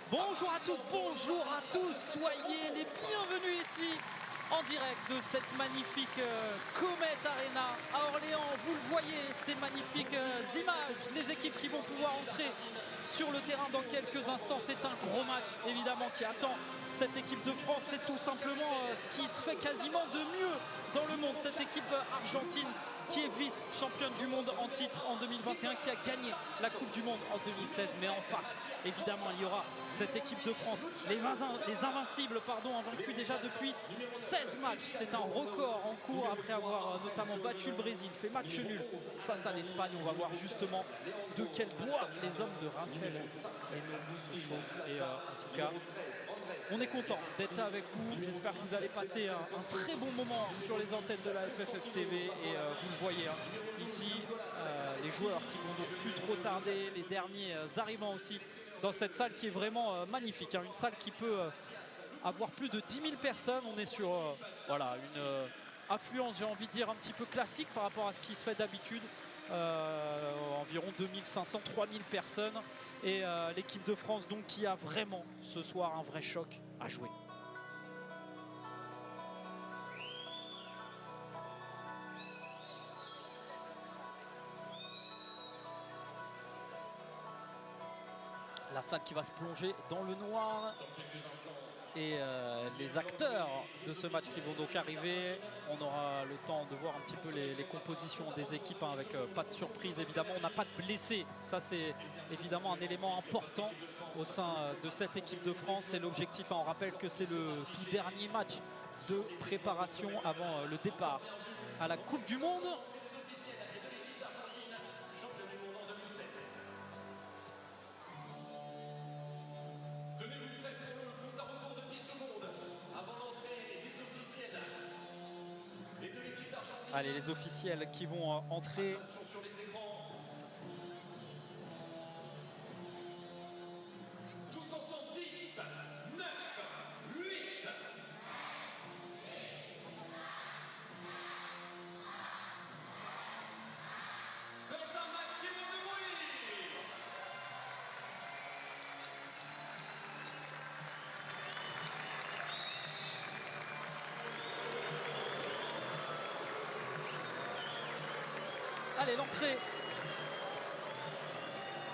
Bonjour à toutes, bonjour à tous, soyez les bienvenus ici en direct de cette magnifique Comet Arena à Orléans. Vous le voyez, ces magnifiques images, les équipes qui vont pouvoir entrer sur le terrain dans quelques instants. C'est un gros match évidemment qui attend cette équipe de France. C'est tout simplement ce qui se fait quasiment de mieux dans le monde. Cette équipe argentine qui est vice-championne du monde en titre en 2021, qui a gagné la Coupe du Monde en 2016. Mais en face, évidemment, il y aura cette équipe de France. Les Invincibles, invaincus déjà depuis 16 matchs. C'est un record en cours après avoir notamment battu le Brésil, fait match nul face à l'Espagne. On va voir justement de quel bois les hommes de Raphaël se chauffent. Et en tout cas, on est content d'être avec vous. J'espère que vous allez passer un très bon moment sur les antennes de la FFF TV. Et vous le voyez ici, les joueurs qui vont donc plus trop tarder, les derniers arrivants aussi dans cette salle qui est vraiment magnifique. Une salle qui peut avoir plus de 10 000 personnes. On est sur une affluence, j'ai envie de dire, un petit peu classique par rapport à ce qui se fait d'habitude. Environ 2500, 3000 personnes. Et l'équipe de France donc qui a vraiment ce soir un vrai choc à jouer. La salle qui va se plonger dans le noir. Et les acteurs de ce match qui vont donc arriver. On aura le temps de voir un petit peu les compositions des équipes avec pas de surprise évidemment. On n'a pas de blessés. Ça c'est évidemment un élément important au sein de cette équipe de France. Et l'objectif, on rappelle que c'est le tout dernier match de préparation avant le départ à la Coupe du Monde. Allez, les officiels qui vont entrer. Allez, l'entrée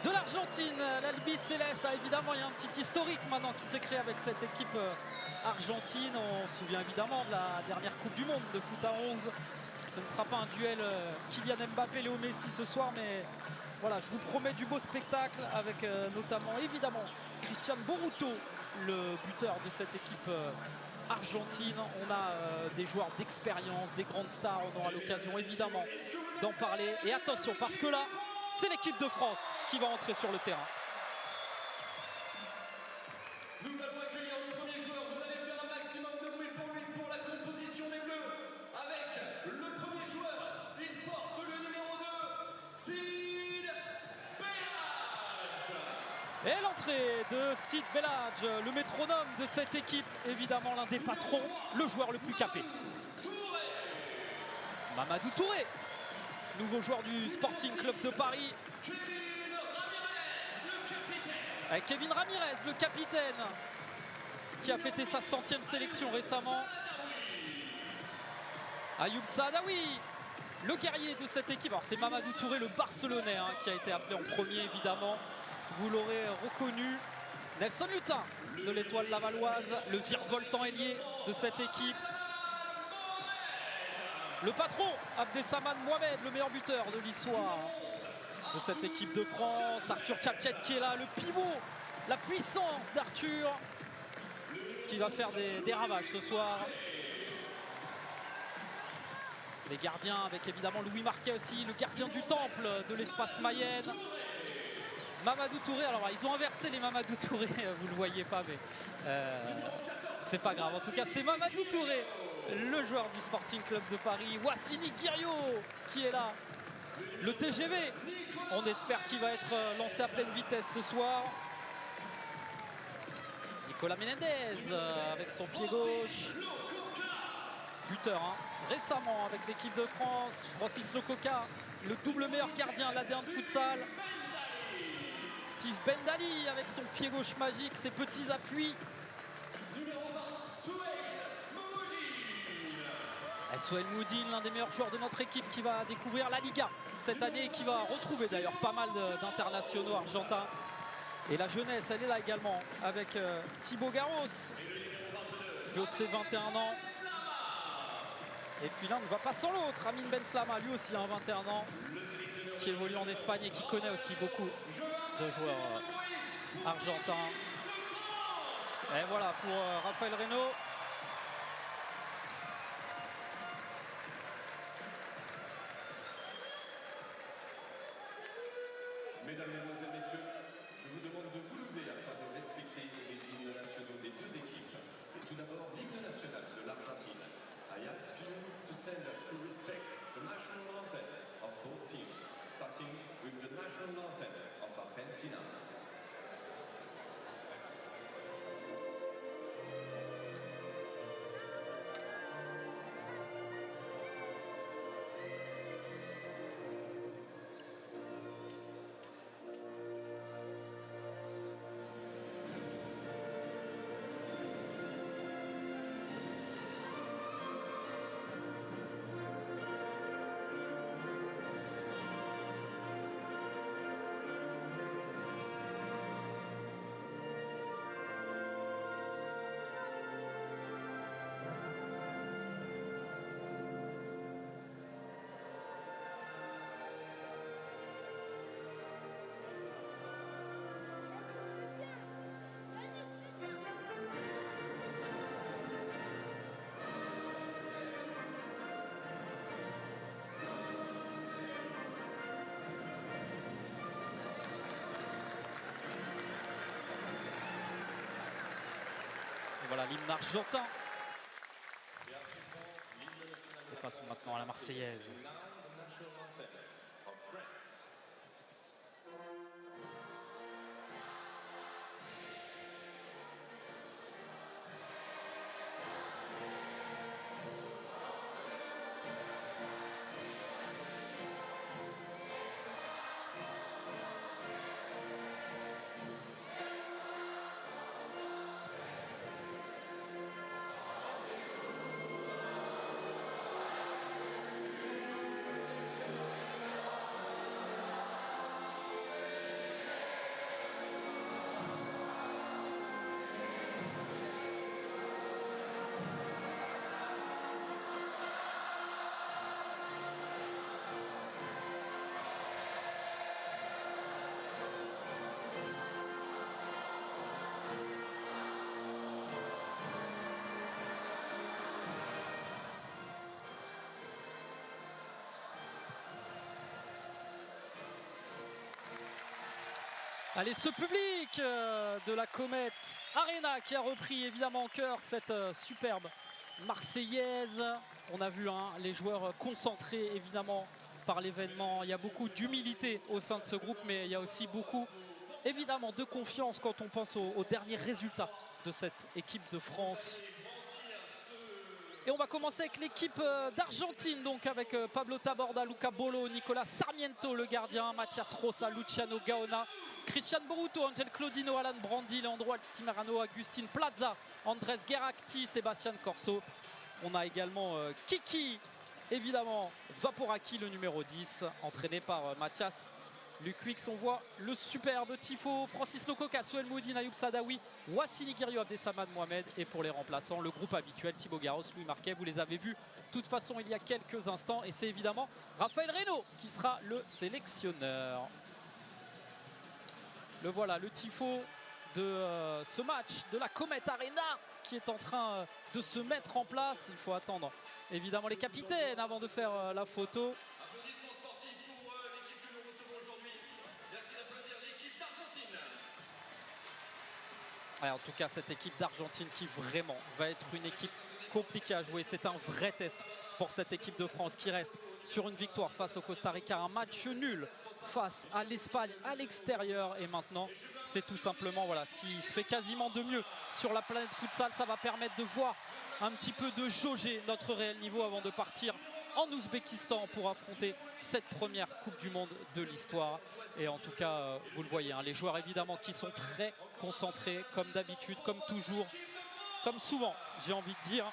de l'Argentine, l'Albi Céleste. Évidemment, il y a un petit historique maintenant qui s'est créé avec cette équipe argentine. On se souvient évidemment de la dernière Coupe du Monde de foot à 11. Ce ne sera pas un duel Kylian Mbappé-Léo Messi ce soir, mais voilà, je vous promets du beau spectacle avec notamment évidemment Cristian Boruto, le buteur de cette équipe argentine. On a des joueurs d'expérience, des grandes stars. On aura l'occasion évidemment d'en parler. Et attention, parce que là, c'est l'équipe de France qui va entrer sur le terrain. Nous allons accueillir le premier joueur. Vous allez faire un maximum de bruit pour lui, pour la composition des Bleus. Avec le premier joueur, il porte le numéro 2, Sid Belhadj. Et l'entrée de Sid Belhadj, le métronome de cette équipe, évidemment l'un des patrons, le joueur le plus capé. Mamadou Touré, nouveau joueur du Sporting Club de Paris. Avec Kevin Ramirez, le capitaine, qui a fêté sa 100e sélection récemment. Ayoub Saadawi, le guerrier de cette équipe. Alors c'est Mamadou Touré, le Barcelonais, qui a été appelé en premier évidemment. Vous l'aurez reconnu. Nelson Lutin de l'Étoile lavalloise, le virevoltant ailier de cette équipe. Le patron, Abdessamad Mohamed, le meilleur buteur de l'histoire de cette équipe de France. Arthur Tchatchet qui est là, le pivot, la puissance d'Arthur qui va faire des ravages ce soir. Les gardiens avec évidemment Louis Marquet aussi, le gardien du temple de l'espace Mayenne. Mamadou Touré, alors ils ont inversé les Mamadou Touré, vous le voyez pas mais c'est pas grave. En tout cas c'est Mamadou Touré, le joueur du Sporting Club de Paris. Wassini Guiriot qui est là, le TGV. On espère qu'il va être lancé à pleine vitesse ce soir. Nicolas Menendez avec son pied gauche. Buteur récemment avec l'équipe de France. Francis Lococa, le double meilleur gardien, l'AD1 de futsal. Steve Bendali avec son pied gauche magique, ses petits appuis. Numéro 20, Souheil Moudine, l'un des meilleurs joueurs de notre équipe qui va découvrir la Liga cette année et qui va retrouver d'ailleurs pas mal d'internationaux argentins. Et la jeunesse, elle est là également avec Thibaut Garros, du haut de ses 21 ans. Et puis l'un ne va pas sans l'autre, Amin Benslama, lui aussi 21 ans, qui évolue en Espagne et qui connaît aussi beaucoup de joueurs argentins. Et voilà pour Rafael Reynaud. Mesdames, Mesdemoiselles, Messieurs, je vous demande de vous lever afin de respecter les hymnes nationaux des deux équipes. Et tout d'abord, l'hymne national de l'Argentine. I ask you to stand up to respect the national anthem of both teams, starting with the national anthem of Argentina. Voilà l'hymne argentin. Et passons maintenant à la Marseillaise. Allez, ce public de la Comète Arena qui a repris évidemment en cœur cette superbe Marseillaise. On a vu les joueurs concentrés évidemment par l'événement. Il y a beaucoup d'humilité au sein de ce groupe, mais il y a aussi beaucoup évidemment de confiance quand on pense aux derniers résultats de cette équipe de France. Et on va commencer avec l'équipe d'Argentine, donc avec Pablo Taborda, Luca Bolo, Nicolas Sarmiento, le gardien, Mathias Rosa, Luciano Gaona, Christian Boruto, Angel Claudino, Alan Brandi, Leandro Altimerano, Agustin Plaza, Andrés Gueracti, Sébastien Corso. On a également Kiki, évidemment, Vaporaki, le numéro 10, entraîné par Mathias Lukwix. On voit le superbe tifo, Francis Lococa, Souheil Moudine, Ayoub Sadawi, Wassini Guiriou, Abdesamad Mohamed. Et pour les remplaçants, le groupe habituel, Thibaut Garros, Louis Marquet. Vous les avez vus de toute façon il y a quelques instants. Et c'est évidemment Rafael Reynaud qui sera le sélectionneur. Le voilà, le tifo de ce match de la Comète Arena qui est en train de se mettre en place. Il faut attendre évidemment les capitaines avant de faire la photo. Applaudissements sportifs pour l'équipe que nous recevons aujourd'hui. Merci d'applaudir l'équipe d'Argentine. En tout cas, cette équipe d'Argentine qui vraiment va être une équipe compliquée à jouer. C'est un vrai test pour cette équipe de France qui reste sur une victoire face au Costa Rica. Un match nul face à l'Espagne à l'extérieur. Et maintenant, c'est tout simplement ce qui se fait quasiment de mieux sur la planète futsal. Ça va permettre de voir un petit peu de jauger notre réel niveau avant de partir en Ouzbékistan pour affronter cette première Coupe du Monde de l'histoire. Et en tout cas, vous le voyez, hein, les joueurs évidemment qui sont très concentrés, comme d'habitude, comme toujours, comme souvent, j'ai envie de dire.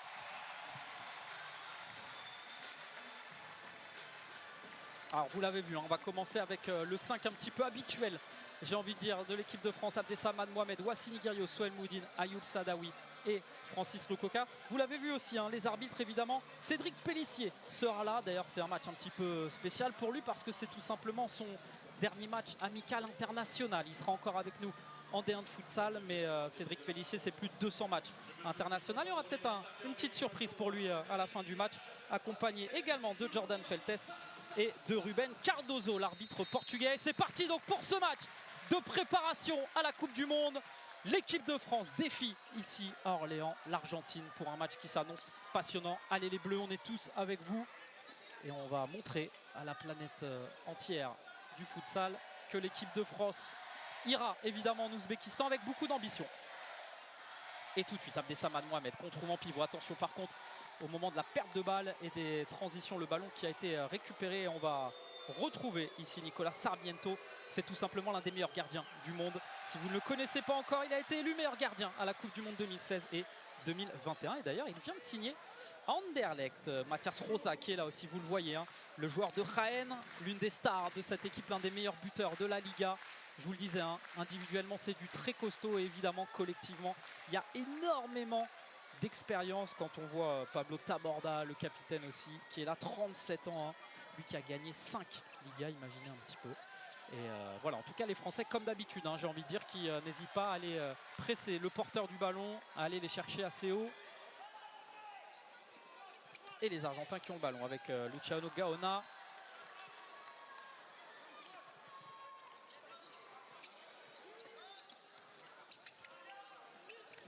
Alors vous l'avez vu, hein, on va commencer avec le 5 un petit peu habituel, j'ai envie de dire, de l'équipe de France. Abdessamad Mohamed, Wassini Guerriero, Sohail Moudine, Ayoub Saadawi et Francis Lococa. Vous l'avez vu aussi, hein, les arbitres évidemment. Cédric Pélissier sera là. D'ailleurs c'est un match un petit peu spécial pour lui parce que c'est tout simplement son dernier match amical international. Il sera encore avec nous en D1 de futsal, mais Cédric Pélissier, c'est plus de 200 matchs internationaux. Il y aura peut-être une petite surprise pour lui à la fin du match, accompagné également de Jordan Feltes et de Ruben Cardozo, l'arbitre portugais. C'est parti donc pour ce match de préparation à la Coupe du Monde. L'équipe de France défie ici à Orléans l'Argentine pour un match qui s'annonce passionnant. Allez les Bleus, on est tous avec vous et on va montrer à la planète entière du futsal que l'équipe de France ira évidemment en Ouzbékistan avec beaucoup d'ambition. Et tout de suite, Abdessamad Mohamed contre Roman Pivot. Attention par contre au moment de la perte de balle et des transitions, le ballon qui a été récupéré. On va retrouver ici Nicolas Sarmiento. C'est tout simplement l'un des meilleurs gardiens du monde. Si vous ne le connaissez pas encore, il a été élu meilleur gardien à la Coupe du Monde 2016 et 2021. Et d'ailleurs, il vient de signer à Anderlecht. Mathias Rosa qui est là aussi, vous le voyez, hein, le joueur de Jaén, l'une des stars de cette équipe, l'un des meilleurs buteurs de la Liga. Je vous le disais, hein, individuellement c'est du très costaud et évidemment collectivement il y a énormément d'expérience quand on voit Pablo Taborda, le capitaine aussi, qui est là, 37 ans, hein, lui qui a gagné 5 Ligas, imaginez un petit peu. Et voilà, en tout cas les Français comme d'habitude, hein, j'ai envie de dire, qui n'hésitent pas à aller presser le porteur du ballon, à aller les chercher assez haut. Et les Argentins qui ont le ballon avec Luciano Gaona.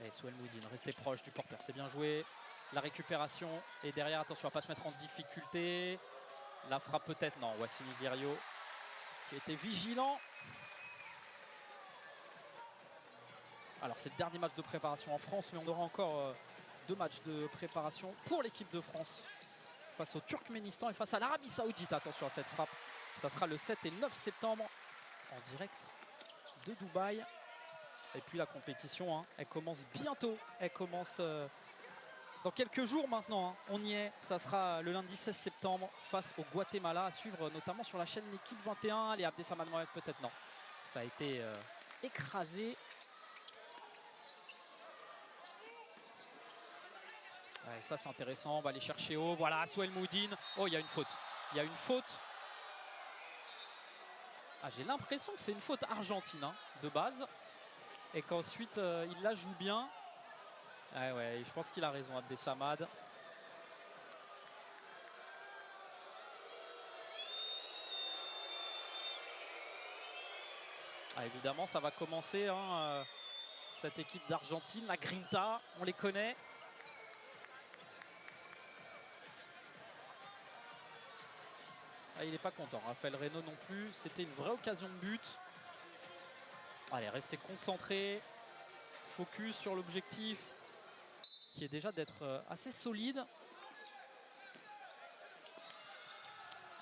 Et Sohail Moudine, restez proche du porteur, c'est bien joué. La récupération et derrière, attention à ne pas se mettre en difficulté. La frappe peut-être, non, Wassini Guerriero qui était vigilant. Alors c'est le dernier match de préparation en France, mais on aura encore 2 matchs de préparation pour l'équipe de France face au Turkménistan et face à l'Arabie Saoudite. Attention à cette frappe, ça sera le 7 et 9 septembre en direct de Dubaï. Et puis la compétition, hein, elle commence bientôt, elle commence dans quelques jours maintenant, hein. On y est, ça sera le lundi 16 septembre face au Guatemala, à suivre notamment sur la chaîne L'équipe 21. Allez, Abdessamad Mohamed peut-être, non, ça a été écrasé. Ouais, ça c'est intéressant, on va aller chercher haut, voilà, Sohail Moudine. Oh, il y a une faute, il y a une faute. Ah, j'ai l'impression que c'est une faute argentine, hein, de base. Et qu'ensuite il la joue bien. Ah ouais, je pense qu'il a raison, Abdessamad. Ah, évidemment, ça va commencer, hein, cette équipe d'Argentine, la Grinta, on les connaît. Ah, il n'est pas content, Raphaël Reynaud non plus. C'était une vraie occasion de but. Allez, restez concentrés, focus sur l'objectif qui est déjà d'être assez solide.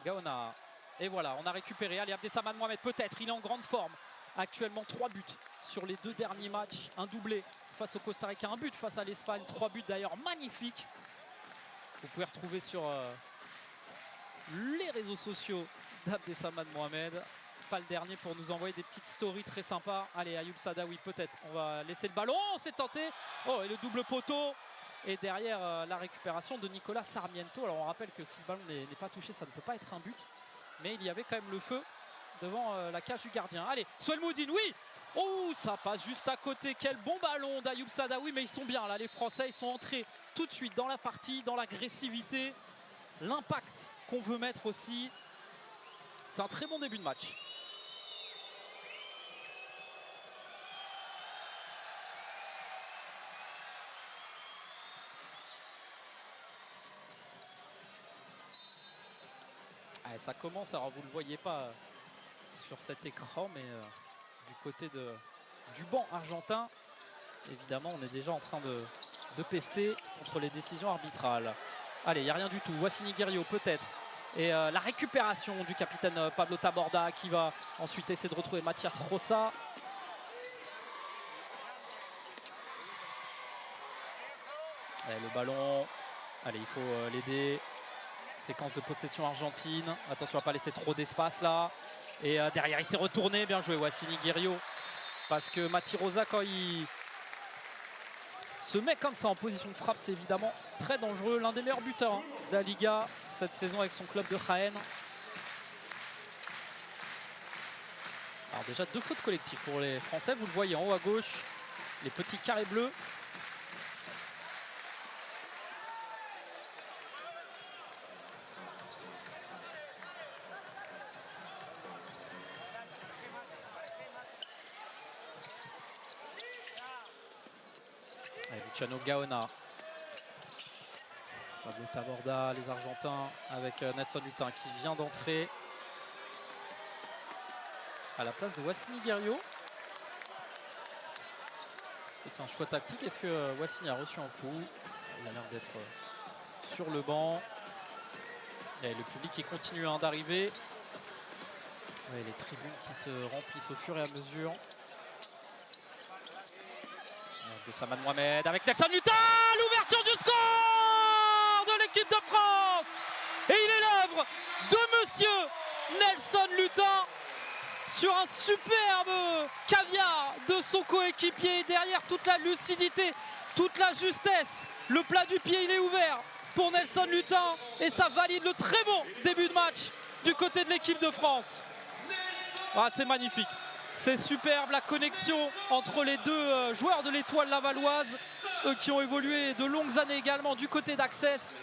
Gaona, et voilà, on a récupéré. Allez, Abdessamad Mohamed peut-être, il est en grande forme. Actuellement 3 buts sur les 2 derniers matchs, un doublé face au Costa Rica, un but face à l'Espagne, 3 buts d'ailleurs magnifiques. Vous pouvez retrouver sur les réseaux sociaux d'Abdessamad Mohamed. Pas le dernier pour nous envoyer des petites stories très sympas. Allez, Ayoub Saadawi peut-être, on va laisser le ballon, oh, c'est tenté. Oh, et le double poteau. Et derrière la récupération de Nicolas Sarmiento. Alors on rappelle que si le ballon n'est pas touché, ça ne peut pas être un but, mais il y avait quand même le feu devant la cage du gardien. Allez, Sohail Moudine, oui. Oh, ça passe juste à côté. Quel bon ballon d'Ayoub Saadawi, mais ils sont bien là, les Français, ils sont entrés tout de suite dans la partie, dans l'agressivité, l'impact qu'on veut mettre aussi. C'est un très bon début de match. Allez, ça commence, alors vous ne le voyez pas sur cet écran, mais du côté du banc argentin, évidemment on est déjà en train de pester contre les décisions arbitrales. Allez, il n'y a rien du tout. Wassini Guerriero peut-être. Et la récupération du capitaine Pablo Taborda qui va ensuite essayer de retrouver Mathias Rosa. Allez, le ballon. Allez, il faut l'aider. Séquence de possession argentine. Attention à ne pas laisser trop d'espace là. Et derrière, il s'est retourné. Bien joué, Wassini Guerriero. Parce que Mati Rosa, quand il se met comme ça en position de frappe, c'est évidemment très dangereux. L'un des meilleurs buteurs de la Liga cette saison avec son club de Jaén. Alors déjà 2 fautes collectives pour les Français. Vous le voyez en haut à gauche, les petits carrés bleus. Allez, Luciano Gaona. Pablo Taborda, les Argentins avec Nelson Lutin qui vient d'entrer à la place de Wassini Guerriero. Est-ce que c'est un choix tactique? Est-ce que Wassini a reçu un coup? Il a l'air d'être sur le banc. Et le public qui continue d'arriver. Les tribunes qui se remplissent au fur et à mesure. Abdesamad Mohamed avec Nelson Lutin, l'ouverture du score de l'équipe de France. Et il est l'œuvre de monsieur Nelson Lutin sur un superbe caviar de son coéquipier. Derrière, toute la lucidité, toute la justesse. Le plat du pied, il est ouvert pour Nelson Lutin. Et ça valide le très bon début de match du côté de l'équipe de France. Ah, c'est magnifique. C'est superbe, la connexion entre les deux joueurs de l'Étoile lavalloise, eux qui ont évolué de longues années également du côté d'Access.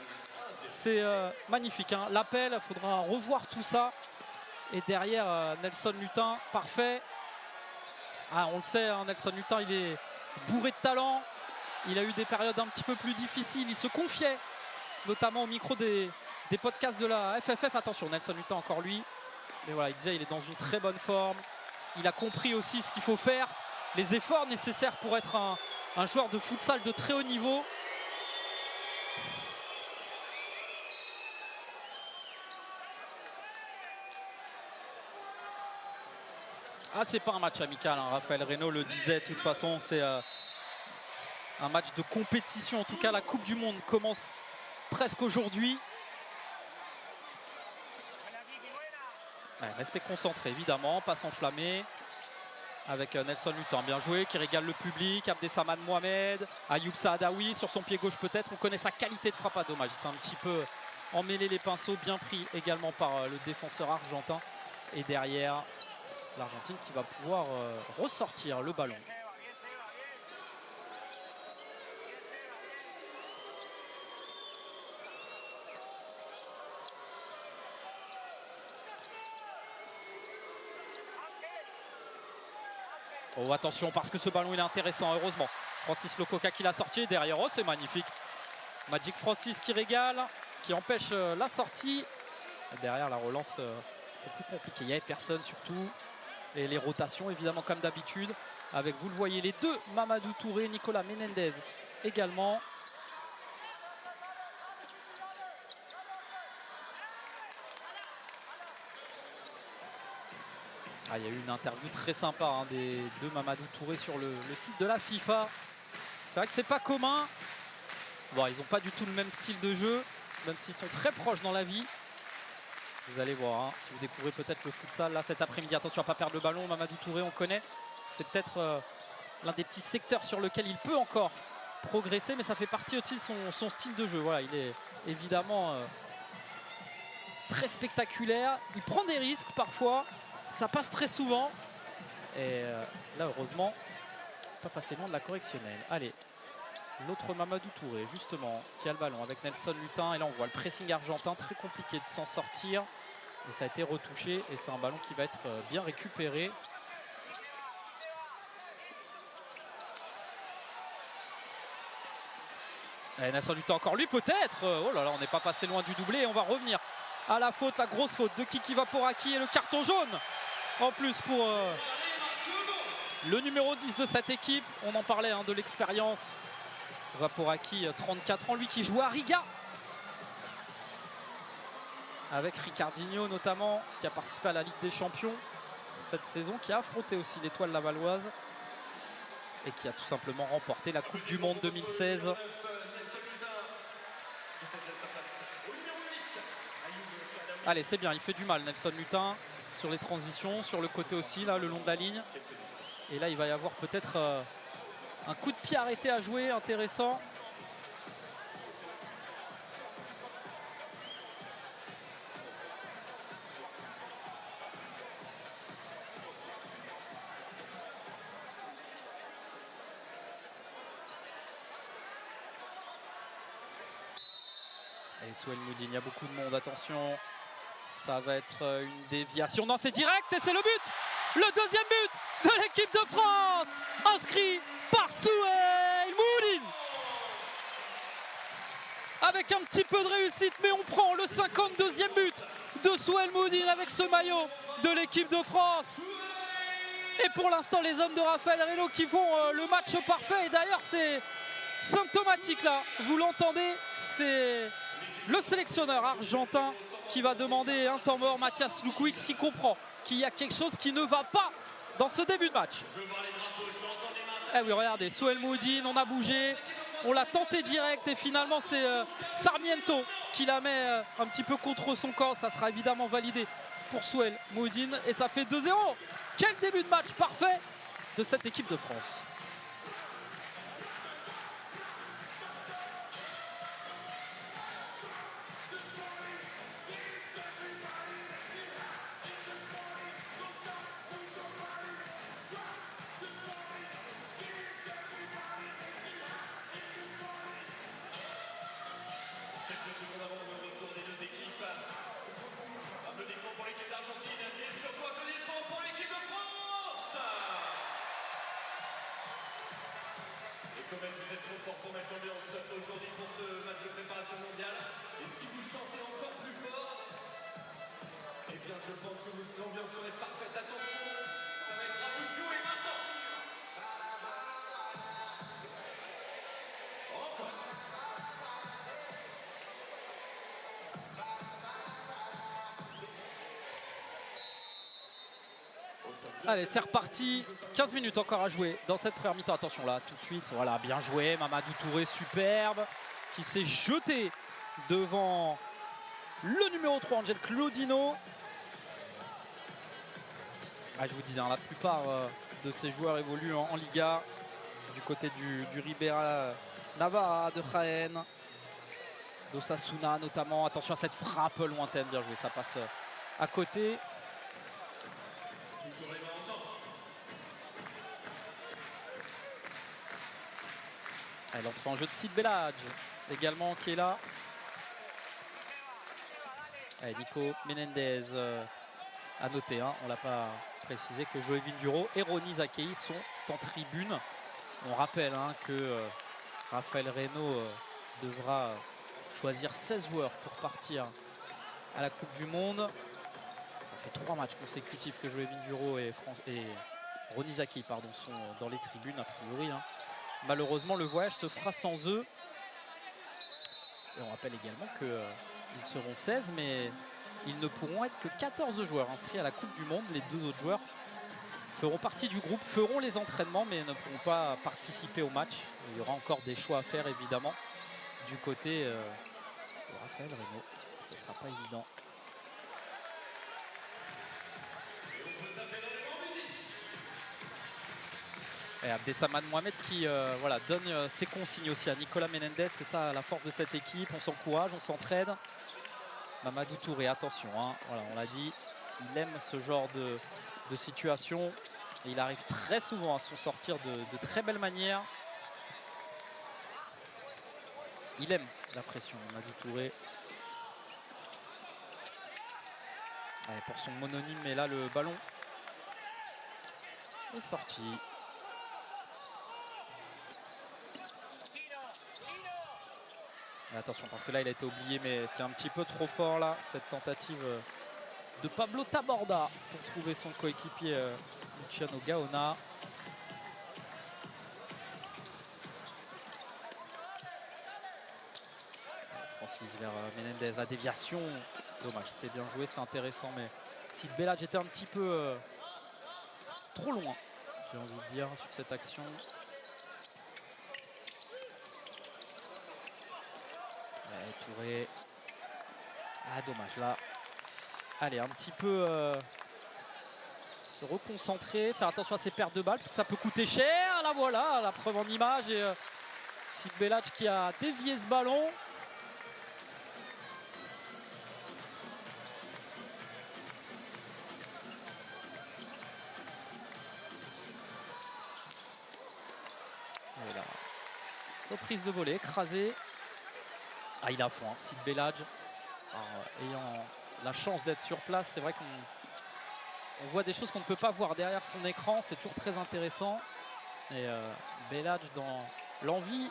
C'est magnifique, hein. L'appel, il faudra revoir tout ça. Et derrière, Nelson Lutin, parfait. Ah, on le sait, hein, Nelson Lutin, il est bourré de talent. Il a eu des périodes un petit peu plus difficiles. Il se confiait, notamment au micro des podcasts de la FFF. Attention, Nelson Lutin, encore lui. Mais voilà, il disait il est dans une très bonne forme. Il a compris aussi ce qu'il faut faire, les efforts nécessaires pour être un joueur de futsal de très haut niveau. Ah, c'est pas un match amical, hein. Raphaël Reynaud le disait, de toute façon, c'est un match de compétition. En tout cas, la Coupe du Monde commence presque aujourd'hui. Ouais, restez concentrés, évidemment, pas s'enflammer. Avec Nelson Lutin, bien joué, qui régale le public. Abdesamad Mohamed, Ayoub Saadawi sur son pied gauche peut-être. On connaît sa qualité de frappe à dommage. Il s'est un petit peu emmêlé les pinceaux, bien pris également par le défenseur argentin. Et derrière, l'Argentine qui va pouvoir ressortir le ballon. Oh, attention, parce que ce ballon il est intéressant, heureusement. Francis Lococa qui l'a sorti, derrière, oh c'est magnifique. Magic Francis qui régale, qui empêche la sortie. Et derrière, la relance est plus compliquée, il n'y avait personne surtout. Et les rotations, évidemment, comme d'habitude. Avec, vous le voyez, les deux, Mamadou Touré, Nicolas Menendez également. Ah, il y a eu une interview très sympa hein, des deux Mamadou Touré sur le site de la FIFA. C'est vrai que c'est pas commun. Bon, ils n'ont pas du tout le même style de jeu, même s'ils sont très proches dans la vie. Vous allez voir, hein, si vous découvrez peut-être le futsal là cet après-midi. Attention à ne pas perdre le ballon. Mamadou Touré, on connaît. C'est peut-être l'un des petits secteurs sur lequel il peut encore progresser, mais ça fait partie aussi de son style de jeu. Voilà, il est évidemment très spectaculaire. Il prend des risques parfois. Ça passe très souvent. Et là, heureusement, pas passer loin de la correctionnelle. Allez, l'autre Mamadou Touré, justement, qui a le ballon avec Nelson Lutin. Et là, on voit le pressing argentin, très compliqué de s'en sortir. Et ça a été retouché. Et c'est un ballon qui va être bien récupéré. Et Nelson Lutin, encore lui, peut-être. Oh là là, on n'est pas passé loin du doublé. Et on va revenir à la faute, la grosse faute de Kiki Vaporaki et le carton jaune en plus pour le numéro 10 de cette équipe. On en parlait hein, de l'expérience. Vaporaki, 34 ans, lui qui joue à Riga avec Ricardinho notamment, qui a participé à la Ligue des Champions cette saison, qui a affronté aussi l'Étoile Lavalloise et qui a tout simplement remporté la Coupe du Monde 2016. Allez, c'est bien, il fait du mal Nelson Lutin sur les transitions, sur le côté aussi, là, le long de la ligne. Et là, il va y avoir peut-être un coup de pied arrêté à jouer, intéressant. Et Souel Moudine, il y a beaucoup de monde, attention. Ça va être une déviation. Non, c'est direct et c'est le but. Le deuxième but de l'équipe de France, inscrit par Souel Moudine. Avec un petit peu de réussite, mais on prend le 52e but de Souel Moudine avec ce maillot de l'équipe de France. Et pour l'instant, les hommes de Raphaël Reynaud qui font le match parfait. Et d'ailleurs, c'est symptomatique là, vous l'entendez, c'est le sélectionneur argentin qui va demander un temps mort, Mathias Lukwix, qui comprend qu'il y a quelque chose qui ne va pas dans ce début de match. Eh oui, regardez, Souel Moudine, on a bougé, on l'a tenté direct et finalement c'est Sarmiento qui la met un petit peu contre son corps. Ça sera évidemment validé pour Souel Moudine et ça fait 2-0. Quel début de match parfait de cette équipe de France. Vous êtes trop fort pour mettre l'ambiance aujourd'hui pour ce match de préparation mondiale. Et si vous chantez encore plus fort, eh bien je pense que l'ambiance serait parfaite. Attention, ça va être à bout de jouer maintenant. Encore. Allez, c'est reparti. 15 minutes encore à jouer dans cette première mi-temps. Attention là, tout de suite. Voilà, bien joué. Mamadou Touré, superbe. Qui s'est jeté devant le numéro 3, Angel Claudino. Ah, je vous disais, hein, la plupart de ces joueurs évoluent en Liga. Du côté du Ribera Navarra, de Jaén, d'Osasuna notamment. Attention à cette frappe lointaine. Bien joué, ça passe à côté. L'entrée en jeu de Sid Belhadj également qui est là. Allez, Nico Menendez à noter, hein, on ne l'a pas précisé, que Joey Vinduro et Ronny Zakei sont en tribune. On rappelle hein, que Raphaël Reynaud devra choisir 16 joueurs pour partir à la Coupe du Monde. Ça fait 3 matchs consécutifs que Joey Vinduro et Ronny Zakei sont dans les tribunes a priori. Hein. Malheureusement, le voyage se fera sans eux. Et on rappelle également qu'ils seront 16, mais ils ne pourront être que 14 joueurs inscrits à la Coupe du Monde. Les 2 autres joueurs feront partie du groupe, feront les entraînements, mais ne pourront pas participer au match. Il y aura encore des choix à faire, évidemment, du côté de Raphaël Reynaud. Ce ne sera pas évident. Et Abdessamad Mohamed qui voilà, donne ses consignes aussi à Nicolas Menendez. C'est ça la force de cette équipe. On s'encourage, on s'entraide. Mamadou Touré, attention, hein, voilà, on l'a dit, il aime ce genre de situation. Et il arrive très souvent à s'en sortir de très belle manière. Il aime la pression, Mamadou Touré. Allez, pour son mononyme, mais là le ballon est sorti. Attention parce que là il a été oublié, mais c'est un petit peu trop fort là, cette tentative de Pablo Taborda pour trouver son coéquipier Luciano Gaona. Francis vers Menendez, la déviation Dommage, c'était bien joué, c'était intéressant, mais Sid Belhadj était un petit peu trop loin, j'ai envie de dire, sur cette action. Ouais, Touré. Ah, dommage, là. Allez, un petit peu se reconcentrer, faire attention à ses pertes de balles, parce que ça peut coûter cher. Là, voilà, la preuve en image. Et Sid Belhadj qui a dévié ce ballon. Et là, reprise de volée, écrasé. Ah, il a fond, hein, Sid Belhadj. Ayant la chance d'être sur place, c'est vrai qu'on voit des choses qu'on ne peut pas voir derrière son écran. C'est toujours très intéressant. Et Belhadj dans l'envie,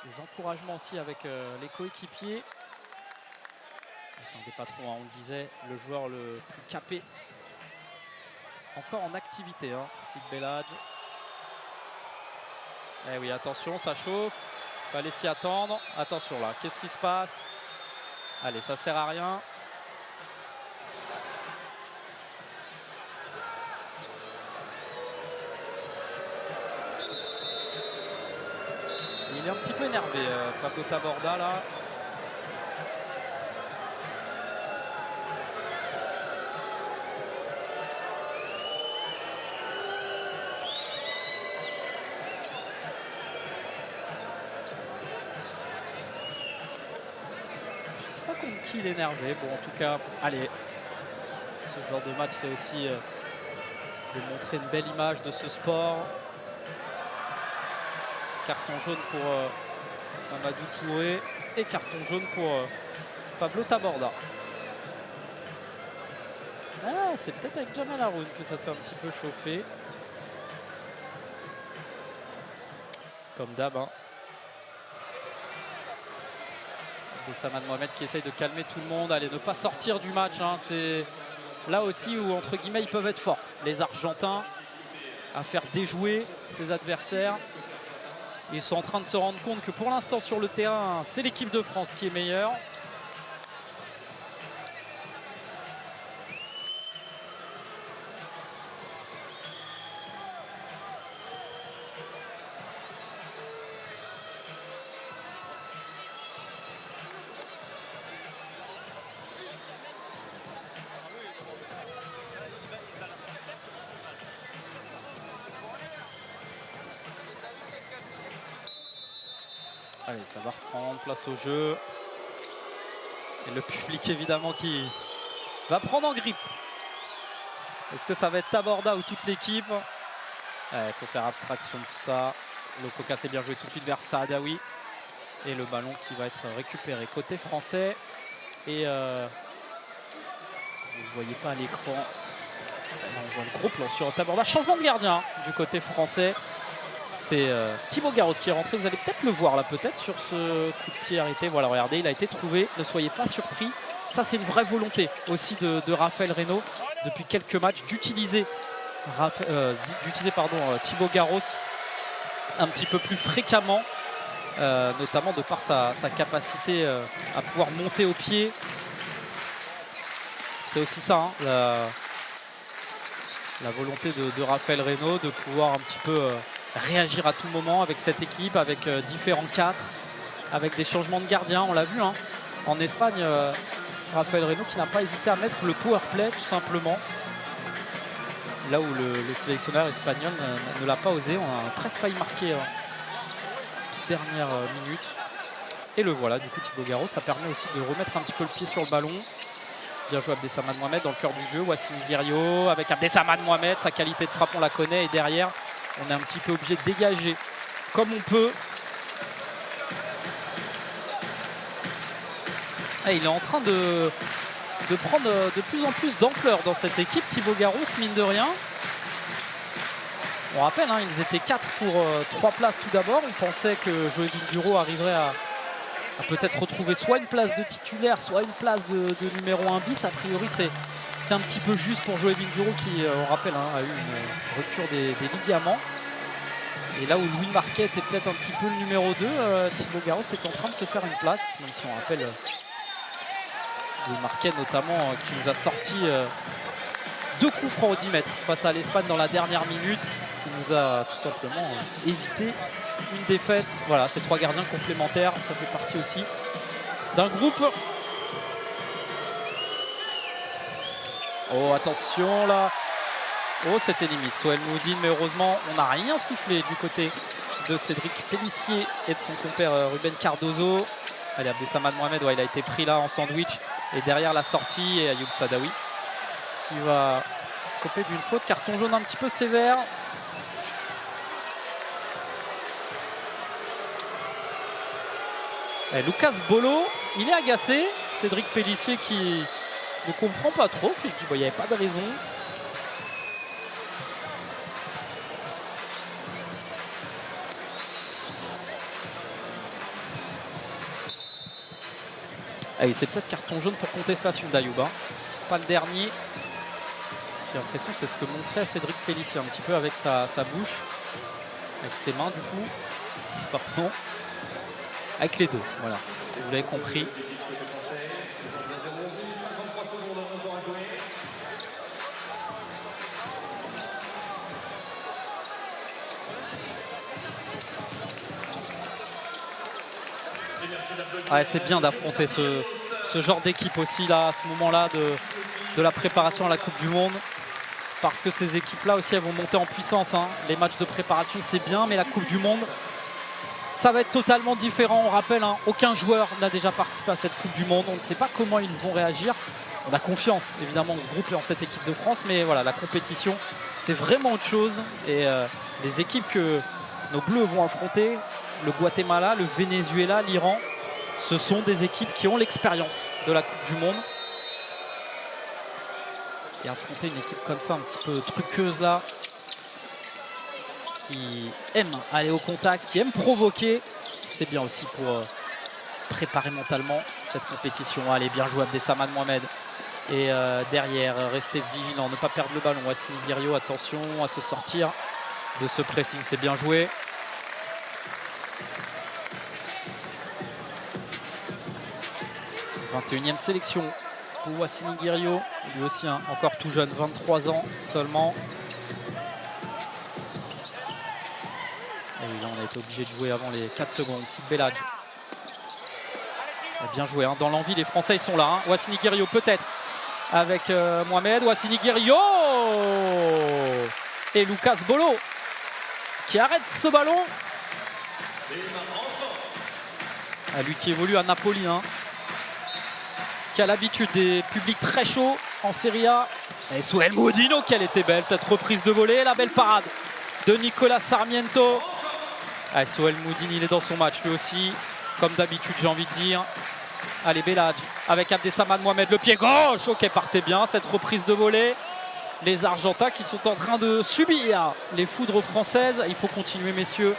les encouragements aussi avec les coéquipiers. C'est un des patrons, hein, on le disait, le joueur le plus capé. Encore en activité, hein, Sid Belhadj. Eh oui, attention, ça chauffe. Fallait s'y attendre. Attention là, qu'est-ce qui se passe? Allez, ça sert à rien. Il est un petit peu énervé, Pablo Taborda là. Contre qui il est énervé. Bon, en tout cas, allez, ce genre de match, c'est aussi de montrer une belle image de ce sport. Carton jaune pour Mamadou Touré et carton jaune pour Pablo Taborda. Ah, c'est peut-être avec Jamal Haroun que ça s'est un petit peu chauffé. Comme d'hab, hein. Abdesamad Mohamed qui essaye de calmer tout le monde. Allez, ne pas sortir du match, hein. C'est là aussi où, entre guillemets, ils peuvent être forts, les Argentins, à faire déjouer ses adversaires. Ils sont en train de se rendre compte que pour l'instant sur le terrain, c'est l'équipe de France qui est meilleure. Allez, ça va reprendre place au jeu. Et le public évidemment qui va prendre en grippe. Est-ce que ça va être Taborda ou toute l'équipe? Il faut faire abstraction de tout ça. Le Coca s'est bien joué tout de suite vers Saadawi. Et le ballon qui va être récupéré côté français. Et vous ne voyez pas à l'écran. On voit le gros plan sur Taborda. Changement de gardien du côté français. C'est Thibaut Garros qui est rentré. Vous allez peut-être le voir là, peut-être sur ce coup de pied arrêté. Voilà, regardez, il a été trouvé. Ne soyez pas surpris. Ça, c'est une vraie volonté aussi de Raphaël Reynaud depuis quelques matchs d'utiliser Thibaut Garros un petit peu plus fréquemment, notamment de par sa capacité à pouvoir monter au pied. C'est aussi ça, hein, la volonté de Raphaël Reynaud de pouvoir un petit peu réagir à tout moment avec cette équipe, avec différents 4, avec des changements de gardien. On l'a vu, hein, en Espagne, Raphaël Reynaud qui n'a pas hésité à mettre le power play tout simplement. Là où le sélectionneur espagnol ne l'a pas osé. On a presque failli marquer dernière minute. Et le voilà, du coup Thibaut Garros, ça permet aussi de remettre un petit peu le pied sur le ballon. Bien joué Abdesamad Mohamed dans le cœur du jeu. Wassim Guerriot avec Abdesamad Mohamed, sa qualité de frappe on la connaît. Et derrière, on est un petit peu obligé de dégager comme on peut. Et il est en train de prendre de plus en plus d'ampleur dans cette équipe, Thibaut Garros, mine de rien. On rappelle, hein, ils étaient 4 pour 3 places tout d'abord. On pensait que Joey Vinduro arriverait à peut-être retrouver soit une place de titulaire, soit une place de numéro 1 bis. A priori, c'est un petit peu juste pour Joey Vinduro qui, on rappelle, hein, a eu une rupture des ligaments. Et là où Louis Marquet était peut-être un petit peu le numéro 2, Thibaut Garros est en train de se faire une place, même si on rappelle Le Marquet notamment qui nous a sorti 2 coups francs au 10 mètres face à l'Espagne dans la dernière minute. Il nous a tout simplement évité une défaite. Voilà, ces 3 gardiens complémentaires, ça fait partie aussi d'un groupe. Oh, attention là. Oh, c'était limite. Sohail Moudine, mais heureusement, on n'a rien sifflé du côté de Cédric Pélissier et de son compère Ruben Cardozo. Allez, Abdessamad Mohamed, ouais, il a été pris là en sandwich. Et derrière la sortie, et Ayoub Sadawi qui va couper d'une faute. Carton jaune un petit peu sévère. Et Lucas Bolo, il est agacé. Cédric Pélissier qui ne comprend pas trop. Puis je dis, il n'y avait pas de raison. Allez, c'est peut-être carton jaune pour contestation d'Ayoub. Hein. Pas le dernier. J'ai l'impression que c'est ce que montrait Cédric Pélissier un petit peu avec sa bouche. Avec ses mains du coup. Pardon. Avec les deux, voilà. Vous l'avez compris. Ouais, c'est bien d'affronter ce genre d'équipe aussi là, à ce moment-là de la préparation à la Coupe du Monde. Parce que ces équipes-là aussi, elles vont monter en puissance. Hein. Les matchs de préparation, c'est bien, mais la Coupe du Monde, ça va être totalement différent. On rappelle, hein, aucun joueur n'a déjà participé à cette Coupe du Monde. On ne sait pas comment ils vont réagir. On a confiance, évidemment, en ce groupe et en cette équipe de France. Mais voilà, la compétition, c'est vraiment autre chose. Et les équipes que nos Bleus vont affronter, le Guatemala, le Venezuela, l'Iran, ce sont des équipes qui ont l'expérience de la Coupe du Monde. Et affronter une équipe comme ça, un petit peu truqueuse là, qui aime aller au contact, qui aime provoquer, c'est bien aussi pour préparer mentalement cette compétition. Allez, bien joué Abdessamad Mohamed. Et derrière, rester vigilant, ne pas perdre le ballon. Wassini Guerriot, attention à se sortir de ce pressing, c'est bien joué. « 21e sélection pour Wassini Guerriot, lui aussi hein, encore tout jeune, 23 ans seulement. Et là on a été obligé de jouer avant les 4 secondes. Sid Belhadj. Bien joué, hein. Dans l'envie les Français ils sont là. Hein. Wassini Guerriot peut-être avec Mohamed. Wassini Guerriot et Lucas Bolo qui arrête ce ballon. Lui qui évolue à Napoli. Hein. Qui a l'habitude des publics très chauds en Serie A. Et Sohail Moudine, qu'elle était belle cette reprise de volée, la belle parade de Nicolas Sarmiento. Ah, Sohail Moudine, il est dans son match lui aussi, comme d'habitude j'ai envie de dire. Allez, Belhadj avec Abdessamad Mohamed, le pied gauche, ok, partez bien cette reprise de volée. Les Argentins qui sont en train de subir les foudres françaises. Il faut continuer messieurs.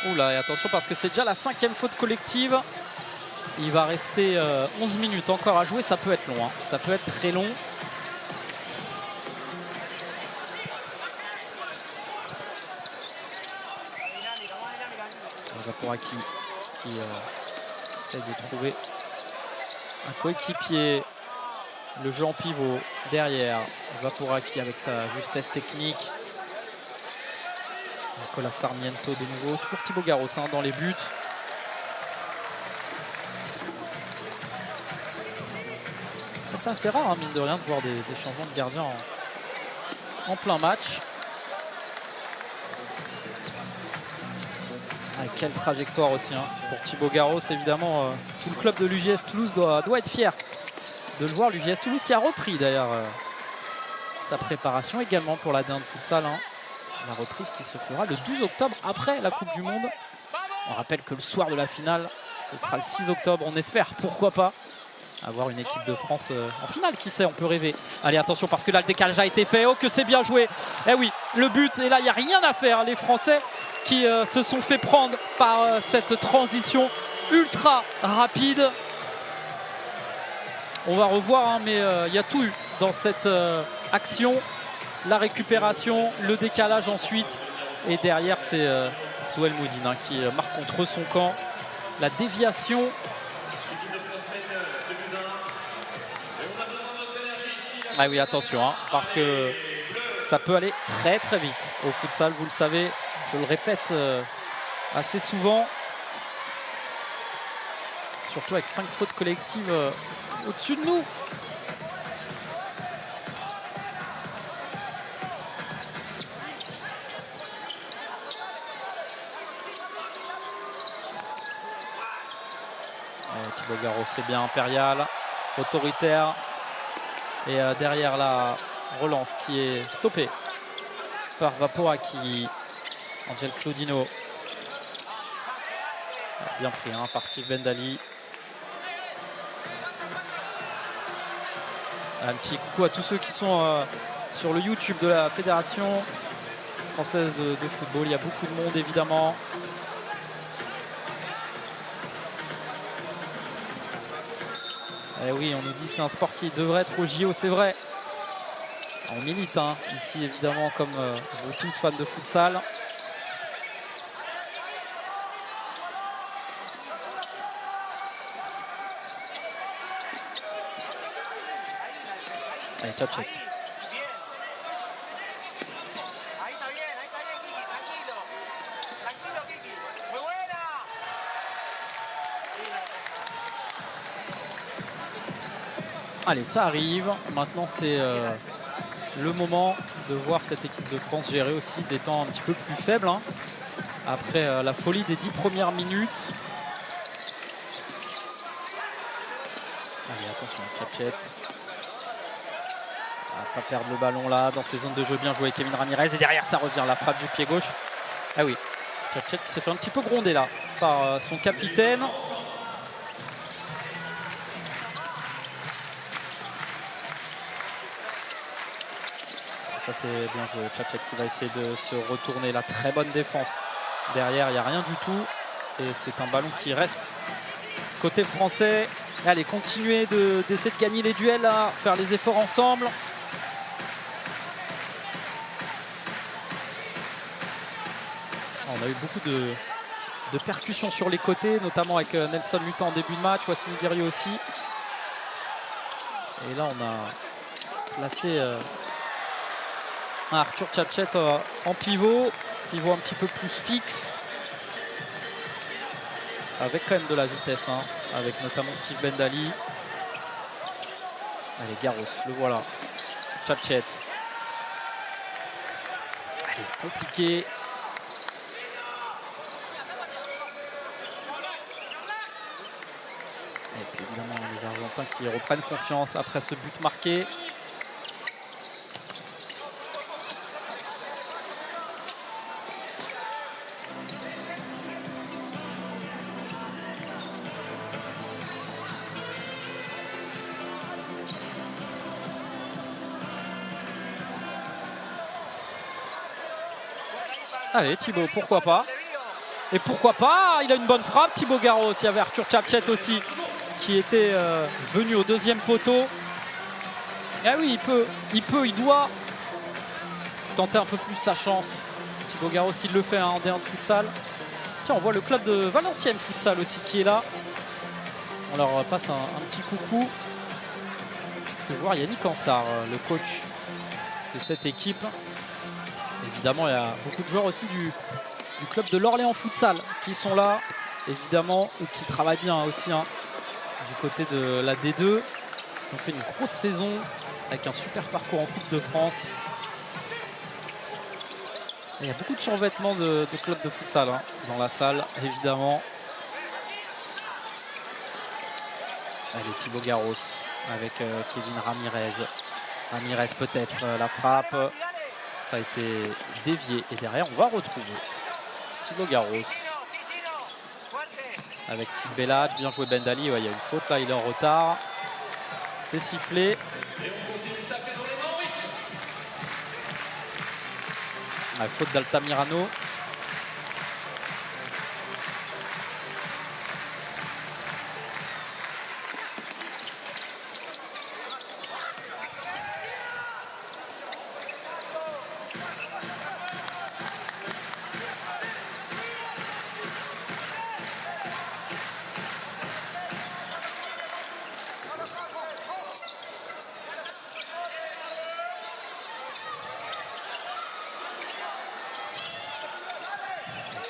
Oula, et attention parce que c'est déjà la 5e faute collective. Il va rester 11 minutes encore à jouer, ça peut être long, hein. Ça peut être très long. Vapouraki qui essaie de trouver un coéquipier. Le jeu en pivot derrière. Vapouraki avec sa justesse technique. Nicolas Sarmiento de nouveau, toujours Thibaut Garros hein, dans les buts. C'est assez rare, hein, mine de rien, de voir des changements de gardien en plein match. Ah, quelle trajectoire aussi hein, pour Thibaut Garros, évidemment. Tout le club de l'UJS Toulouse doit être fier de le voir. L'UJS Toulouse qui a repris d'ailleurs sa préparation également pour la D1 de futsal. Hein. La reprise qui se fera le 12 octobre après la Coupe du Monde. On rappelle que le soir de la finale, ce sera le 6 octobre. On espère, pourquoi pas, avoir une équipe de France en finale. Qui sait, on peut rêver. Allez, attention, parce que là, le décalage a été fait. Oh, que c'est bien joué. Eh oui, le but. Et là, il n'y a rien à faire. Les Français qui se sont fait prendre par cette transition ultra rapide. On va revoir, hein, mais il y a tout eu dans cette action. La récupération, le décalage ensuite. Et derrière, c'est Sohail Moudine hein, qui marque contre son camp. la déviation. Ah oui, attention, hein, parce que ça peut aller très très vite au futsal, vous le savez, je le répète assez souvent. Surtout avec 5 fautes collectives au-dessus de nous. Thibaut Garros, c'est bien impérial, autoritaire. Et derrière la relance qui est stoppée par Vapoaki. Angel Claudino. Bien pris hein, par Steve Bendali. Un petit coucou à tous ceux qui sont sur le YouTube de la Fédération française de football. Il y a beaucoup de monde évidemment. Et oui, on nous dit c'est un sport qui devrait être au JO, c'est vrai. On milite hein, ici évidemment comme vous tous fans de futsal. Allez, Tchatchet. Allez, ça arrive. Maintenant, c'est le moment de voir cette équipe de France gérer aussi des temps un petit peu plus faibles. Hein, après la folie des 10 premières minutes. Allez, attention, Tchatchet. Pas perdre le ballon là dans ces zones de jeu. Bien joué Kevin Ramirez. Et derrière, ça revient la frappe du pied gauche. Ah oui, Tchatchet qui s'est fait un petit peu gronder là par son capitaine. Ça c'est bien joué, Tchatchet qui va essayer de se retourner. La très bonne défense derrière, il n'y a rien du tout et c'est un ballon qui reste côté français. Et allez, continuer d'essayer de gagner les duels là, faire les efforts ensemble. On a eu beaucoup de percussions sur les côtés, notamment avec Nelson Mutant en début de match, Wassini Guerrier aussi. Et là on a placé Arthur Tchatchet en pivot un petit peu plus fixe, avec quand même de la vitesse, hein, avec notamment Steve Bendali. Allez, Garros, le voilà. Tchatchet. Allez, compliqué. Et puis évidemment les Argentins qui reprennent confiance après ce but marqué. Allez, Thibaut, pourquoi pas. Et pourquoi pas, il a une bonne frappe, Thibaut Garros. Il y avait Arthur Tchatchet aussi qui était venu au deuxième poteau. Ah oui, il doit tenter un peu plus sa chance. Thibaut Garros, il le fait hein, en D1 de futsal. Tiens, on voit le club de Valenciennes futsal aussi qui est là. On leur passe un petit coucou. Je vais voir Yannick Ansar, le coach de cette équipe. Évidemment, il y a beaucoup de joueurs aussi du club de l'Orléans Futsal qui sont là, évidemment, et qui travaillent bien aussi hein, du côté de la D2. Ils ont fait une grosse saison avec un super parcours en Coupe de France. Et il y a beaucoup de survêtements de clubs de futsal hein, dans la salle, évidemment. Allez, Thibaut Garros avec Kevin Ramirez. Ramirez peut-être, la frappe. Ça a été dévié. Et derrière, on va retrouver Thibaut Garros. Avec Sid Belhadj, bien joué Bendali. Ouais, il y a une faute là, il est en retard. C'est sifflé. Ouais, faute d'Altamirano.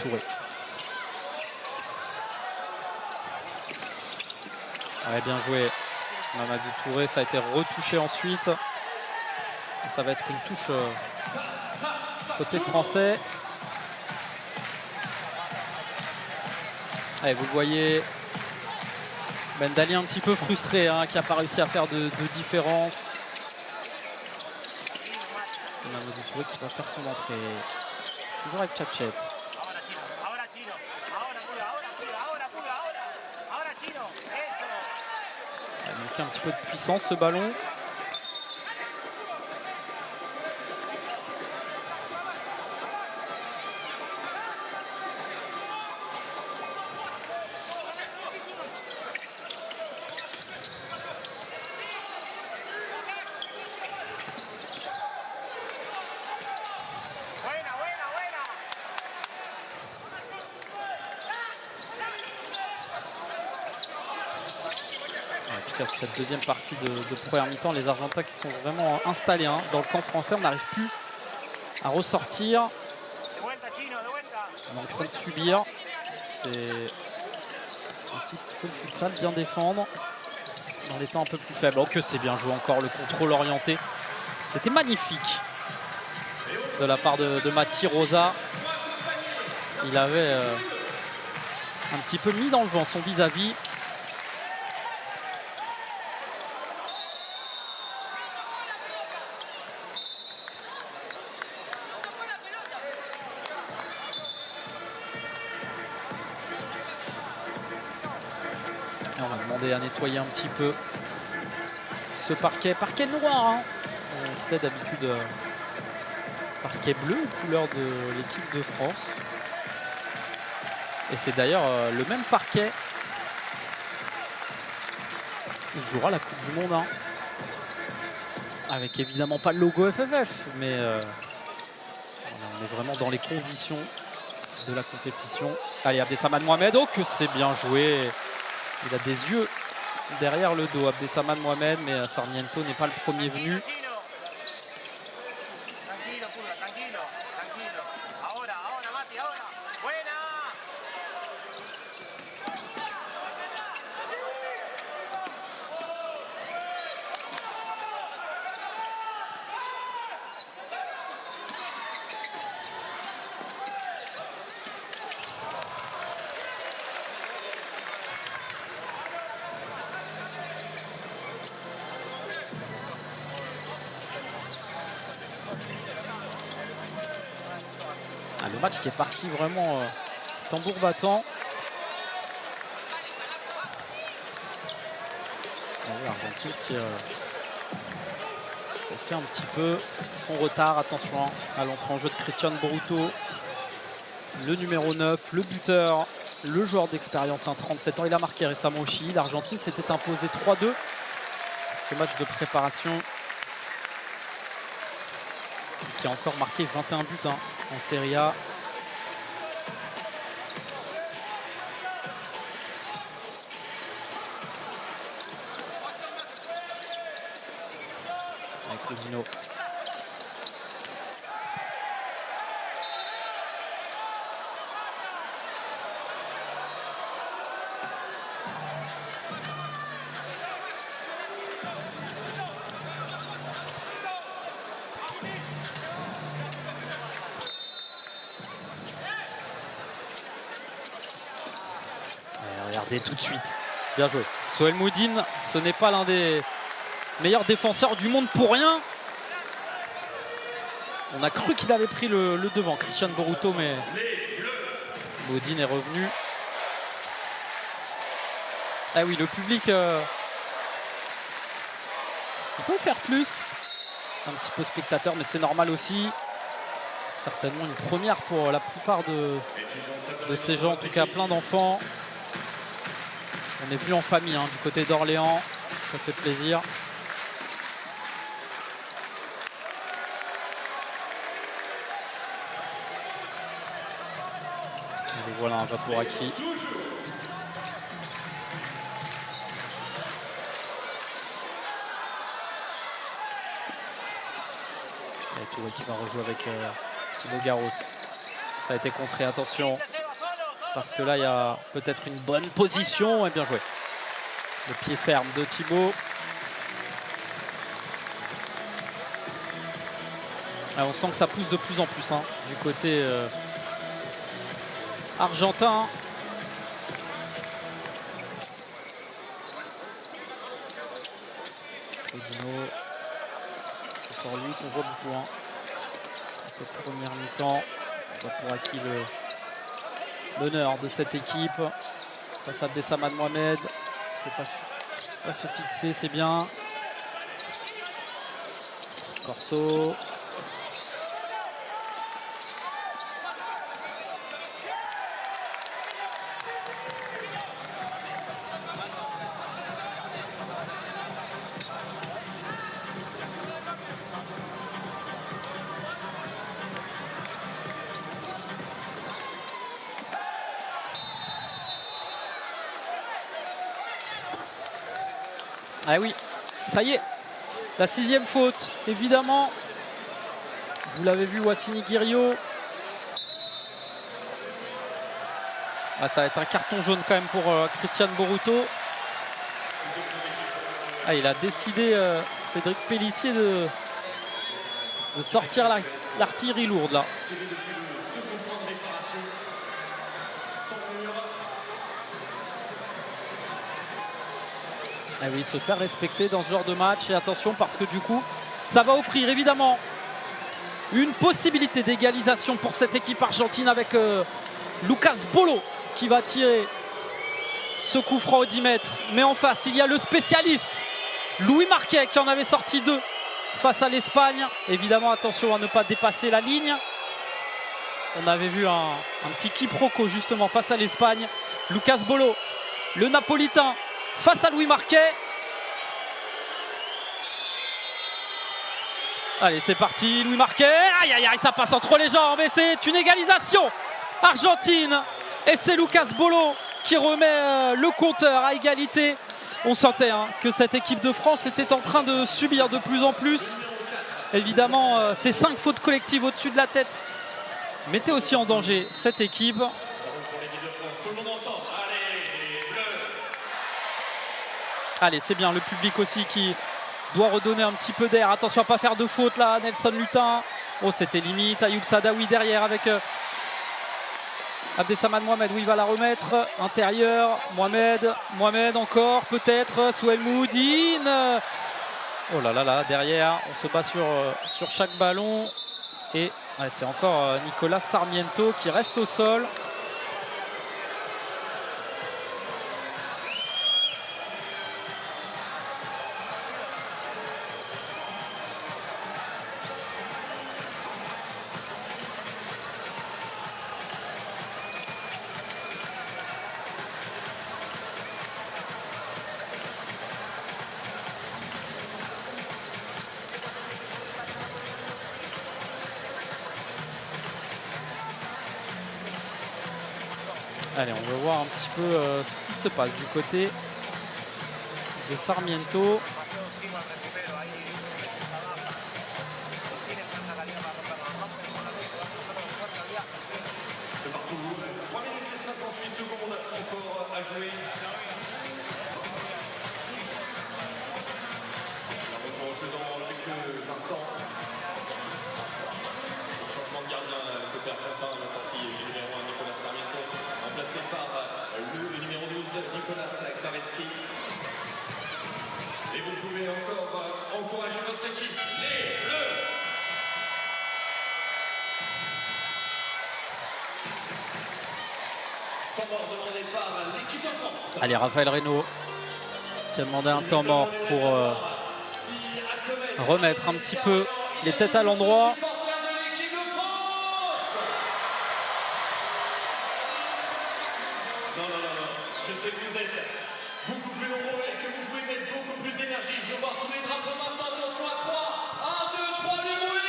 Touré. Ouais, bien joué Mamadou Touré, ça a été retouché ensuite. Et ça va être une touche côté français. Allez, vous le voyez, Ben Daly un petit peu frustré, hein, qui n'a pas réussi à faire de différence. Mamadou Touré qui va faire son entrée. Toujours avec Tchatchet. Il a manqué un petit peu de puissance ce ballon. Cette deuxième partie de première mi-temps, les Argentins qui sont vraiment installés, hein, dans le camp français. On n'arrive plus à ressortir. On est en train de subir. C'est aussi ce qu'il faut le futsal, bien défendre dans les temps un peu plus faibles. Oh, que c'est bien joué encore, le contrôle orienté. C'était magnifique de la part de Mati Rosa. Il avait un petit peu mis dans le vent son vis-à-vis. Et on va demander à nettoyer un petit peu ce parquet noir, hein. On le sait d'habitude, parquet bleu, couleur de l'équipe de France. Et c'est d'ailleurs le même parquet qui jouera la Coupe du Monde, hein. Avec évidemment pas le logo FFF, mais on est vraiment dans les conditions de la compétition. Allez, Abdessamad Mohamed, oh que c'est bien joué. Il a des yeux derrière le dos, Abdessamad Mohamed, mais Sarmiento n'est pas le premier venu. Le match qui est parti vraiment tambour battant. L'Argentine qui fait un petit peu son retard. Attention à l'entrée en jeu de Cristian Bruto, le numéro 9, le buteur, le joueur d'expérience, 37 ans. Il a marqué récemment au Chili. L'Argentine s'était imposée 3-2. Ce match de préparation qui a encore marqué 21 buts, hein, en Serie A. Avec Lugino. Regardez tout de suite, bien joué. Sohel Moudine, ce n'est pas l'un des meilleurs défenseurs du monde pour rien. On a cru qu'il avait pris le devant, Cristian Bruto, mais Moudine est revenu. Ah oui, le public il peut faire plus. Un petit peu spectateur, mais c'est normal aussi. Certainement une première pour la plupart de ces gens, en tout cas plein d'enfants. On est venu en famille, hein, du côté d'Orléans, ça fait plaisir. Et voilà un Vapouraki. Et Touré qui va rejouer avec Thibaut Garros. Ça a été contré, attention. Parce que là, il y a peut-être une bonne position. Et bien joué. Le pied ferme de Thibaut. Ah, on sent que ça pousse de plus en plus hein, du côté argentin. Codino, c'est sur lui qu'on voit beaucoup. Hein. Cette première mi-temps, pas pour acquis l'honneur de cette équipe. Face à Abdessamad Mohamed, c'est pas fait fixer, c'est bien. Corso. Ah oui, ça y est, la 6e faute, évidemment. Vous l'avez vu, Wassini Guirio. Ah, ça va être un carton jaune quand même pour Christian Boruto. Ah, il a décidé, Cédric Pélissier, de sortir l'artillerie lourde là. Ah oui, se faire respecter dans ce genre de match. Et attention parce que du coup, ça va offrir évidemment une possibilité d'égalisation pour cette équipe argentine avec Lucas Bolo qui va tirer ce coup franc au 10 mètres. Mais en face, il y a le spécialiste Louis Marquet qui en avait sorti 2 face à l'Espagne. Évidemment, attention à ne pas dépasser la ligne. On avait vu un petit quiproquo justement face à l'Espagne. Lucas Bolo, le Napolitain, face à Louis Marquet. Allez, c'est parti, Louis Marquet. Aïe, aïe, aïe, ça passe entre les jambes et c'est une égalisation argentine. Et c'est Lucas Bolo qui remet le compteur à égalité. On sentait hein, que cette équipe de France était en train de subir de plus en plus. Évidemment, ces 5 fautes collectives au-dessus de la tête mettaient aussi en danger cette équipe. Allez, c'est bien, le public aussi qui doit redonner un petit peu d'air. Attention à ne pas faire de faute là, Nelson Lutin. Oh, c'était limite. Ayoub Sadawi derrière avec Abdessamad Mohamed. Oui, il va la remettre. Intérieur, Mohamed encore, peut-être. Souel Mouhoudine. Oh là là là, derrière, on se bat sur chaque ballon. Et ouais, c'est encore Nicolas Sarmiento qui reste au sol. Allez, on va voir un petit peu ce qui se passe du côté de Sarmiento. C'est partout. 3 minutes et 58 secondes encore à jouer. La retour au jeu dans quelques instants. Changement de gardien côté argentin, la sortie du numéro 1 Nicolas Sarmiento, remplacé par le numéro 12 Nicolas Kravetsky. Et vous pouvez encore encourager votre équipe, les Bleus. Temps mort demandé par l'équipe de France. Allez, Raphaël Reynaud qui a demandé un temps mort pour remettre un petit peu les têtes à l'endroit. Non, je sais que vous êtes beaucoup plus nombreux et que vous pouvez mettre beaucoup plus d'énergie. Je veux voir tous les drapeaux maintenant. Attention à 3. 1, 2, 3, le oui.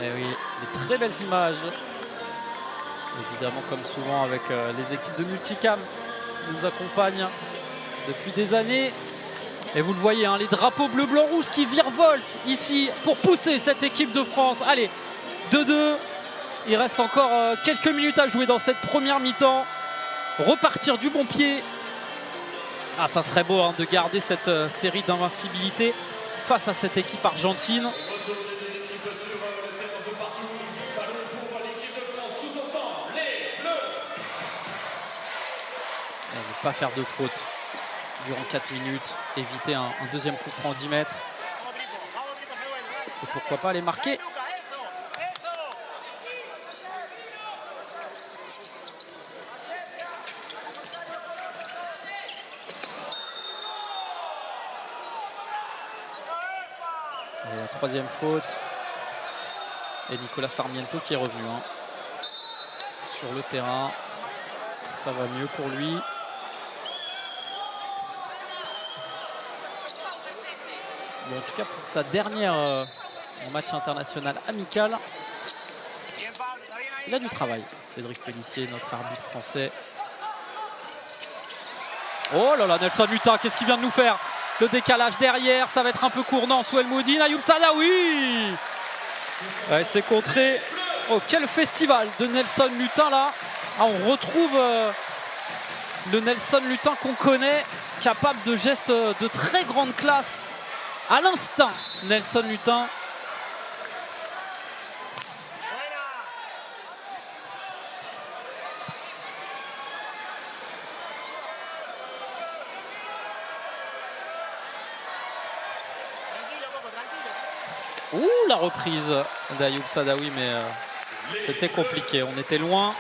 Eh oui, des très belles images. Évidemment, comme souvent avec les équipes de Multicam qui nous accompagnent depuis des années. Et vous le voyez, hein, les drapeaux bleu, blanc, rouge qui virevoltent ici pour pousser cette équipe de France. Allez, 2-2. Il reste encore quelques minutes à jouer dans cette première mi-temps. Repartir du bon pied. Ah, ça serait beau, hein, de garder cette série d'invincibilité face à cette équipe argentine. On ne veut pas faire de faute durant 4 minutes, éviter un deuxième coup franc 10 mètres. Et pourquoi pas aller marquer. Et la troisième faute. Et Nicolas Sarmiento qui est revenu, hein, sur le terrain. Ça va mieux pour lui. Bon, en tout cas pour sa dernière match international amical, il a du travail. Cédric Pellissier, notre arbitre français. Oh là là, Nelson Mutin, qu'est-ce qu'il vient de nous faire? Le décalage derrière, ça va être un peu cournant. Souel Moudine, Ayoub Sadawi. Ouais, c'est contré. Oh, quel festival de Nelson Mutin là. Ah, on retrouve le Nelson Mutin qu'on connaît, capable de gestes de très grande classe. À l'instinct, Nelson Mutin. Ouh, la reprise d'Ayoub Sadawi, mais c'était compliqué, on était loin.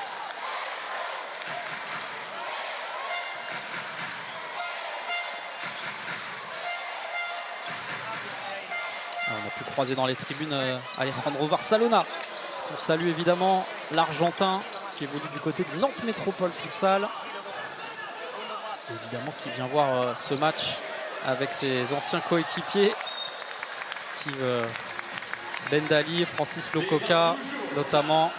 On a pu croiser dans les tribunes Alejandro Barcelona. On salue évidemment l'Argentin qui évolue du côté du Nantes Métropole Futsal. Et évidemment qui vient voir ce match avec ses anciens coéquipiers. Steve Bendali, Francis Lococa notamment.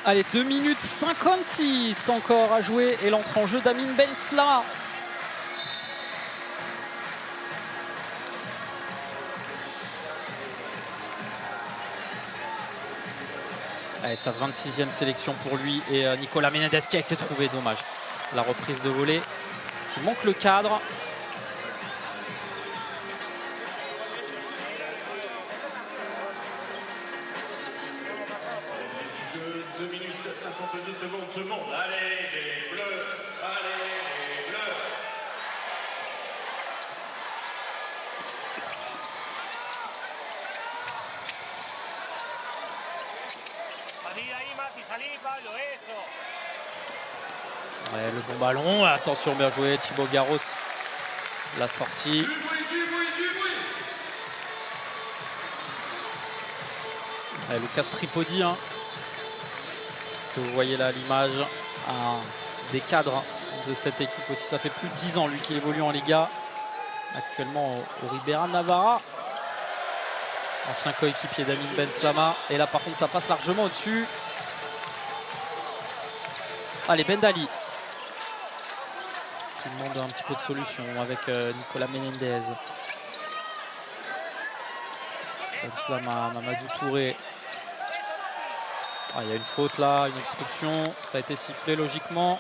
Allez, 2 minutes 56 encore à jouer et l'entrée en jeu d'Amin Benslama. Allez, sa 26e sélection pour lui et Nicolas Menendez qui a été trouvé, dommage. La reprise de volée qui manque le cadre. Tout le monde, allez les bleus, allez les bleus. Ouais, le bon ballon, attention, bien joué, Thibaut Garros, la sortie. Ouais, Lucas Tripodi, hein, que vous voyez là à l'image, un des cadres de cette équipe aussi. Ça fait plus de 10 ans lui qui évolue en Liga, actuellement au Ribera Navarra, ancien coéquipier d'Amin Benslama. Et là par contre ça passe largement au-dessus. Allez, Bendali qui demande un petit peu de solution avec Nicolas Menendez. Benslama, Mamadou Touré. Ah, il y a une faute là, une obstruction, ça a été sifflé logiquement.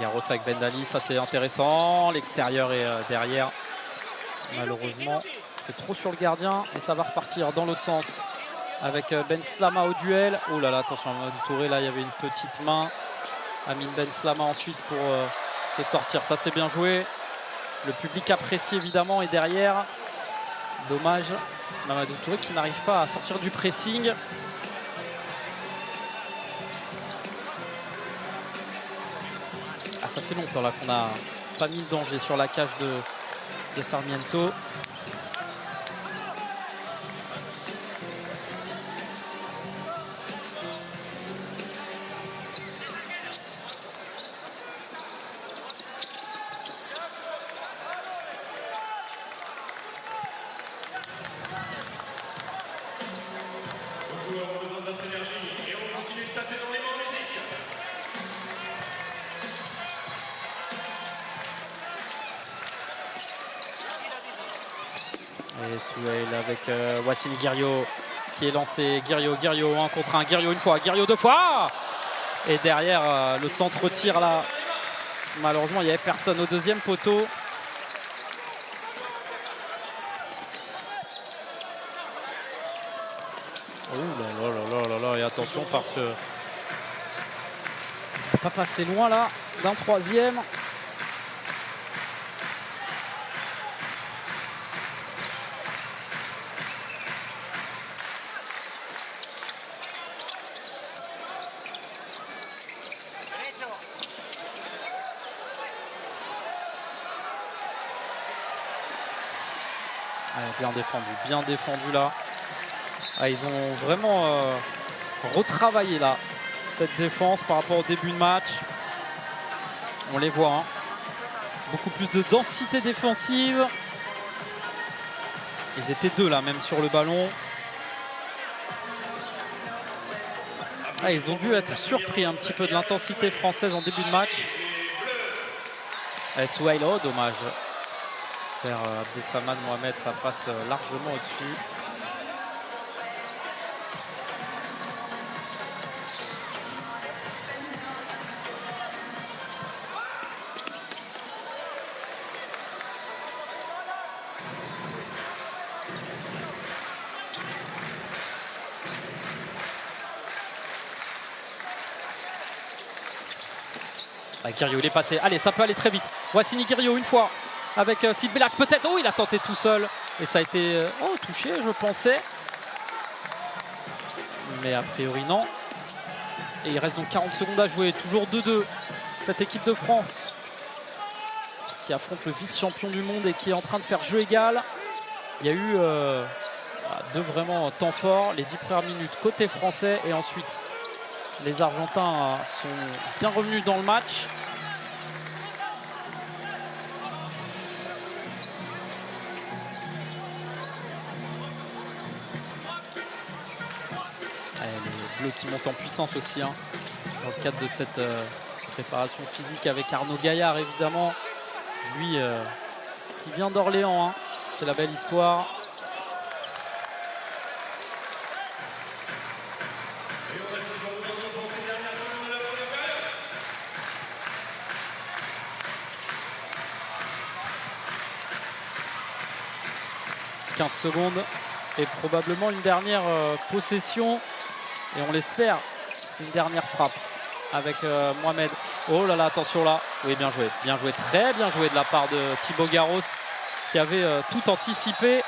Garros avec Bendali, ça c'est intéressant. L'extérieur est derrière. Malheureusement, c'est trop sur le gardien et ça va repartir dans l'autre sens avec Benslama au duel. Oh là là, attention à Mamadou Touré, là il y avait une petite main. Amin Benslama ensuite pour se sortir. Ça c'est bien joué. Le public apprécie évidemment et derrière. Dommage, Mamadou Touré qui n'arrive pas à sortir du pressing. Ça fait longtemps là qu'on n'a pas mis le danger sur la cage de Sarmiento. Et Souheil avec Wassine Guerriau qui est lancé. Guerriau 1 contre 1. Guerriau une fois, Guerriau 2 fois. Et derrière le centre tir là. Malheureusement, il n'y avait personne au deuxième poteau. Oh là là, et attention parce que pas passer loin là d'un troisième. Bien défendu là. Ah, ils ont vraiment retravaillé là cette défense par rapport au début de match. On les voit, hein. Beaucoup plus de densité défensive. Ils étaient deux là même sur le ballon. Ah, ils ont dû être surpris un petit peu de l'intensité française en début de match. Souheil, oh dommage. Vers Abdessamad Mohamed, ça passe largement au-dessus. Guerriau, il est passé. Allez, ça peut aller très vite. Wassine Guerriau une fois avec Sid Belak peut-être. Oh, il a tenté tout seul. Et ça a été touché, je pensais. Mais a priori, non. Et il reste donc 40 secondes à jouer. Toujours 2-2. Cette équipe de France qui affronte le vice-champion du monde et qui est en train de faire jeu égal. Il y a eu deux vraiment temps forts. Les 10 premières minutes côté français et ensuite les Argentins sont bien revenus dans le match. Les Bleus qui montent en puissance aussi, hein, dans le cadre de cette préparation physique avec Arnaud Gaillard évidemment. Lui qui vient d'Orléans, hein. C'est la belle histoire. « 15 secondes et probablement une dernière possession et on l'espère une dernière frappe avec Mohamed. Oh là là, attention là. Oui, bien joué, très bien joué de la part de Thibaut Garros qui avait tout anticipé.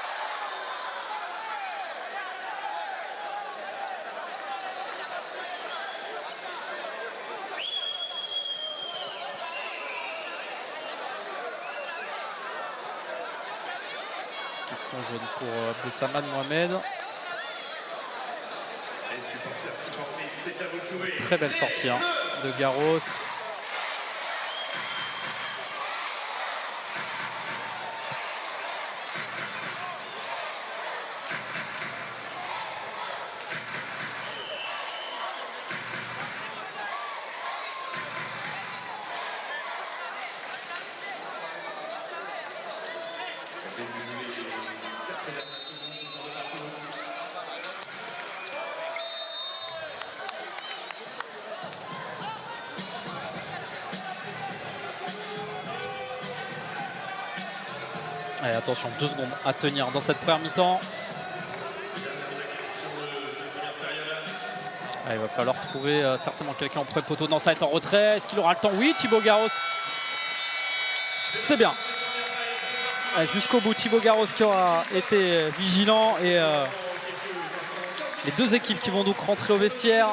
Jaune pour Abdessamad Mohamed. Très belle sortie, hein, de Garros. Allez, attention, 2 secondes à tenir dans cette première mi-temps. Il va falloir trouver certainement quelqu'un en pré-poteau. Non, ça va être en retrait. Est-ce qu'il aura le temps? Oui, Thibaut Garros. C'est bien. Jusqu'au bout, Thibaut Garros qui aura été vigilant. Et les deux équipes qui vont donc rentrer au vestiaire.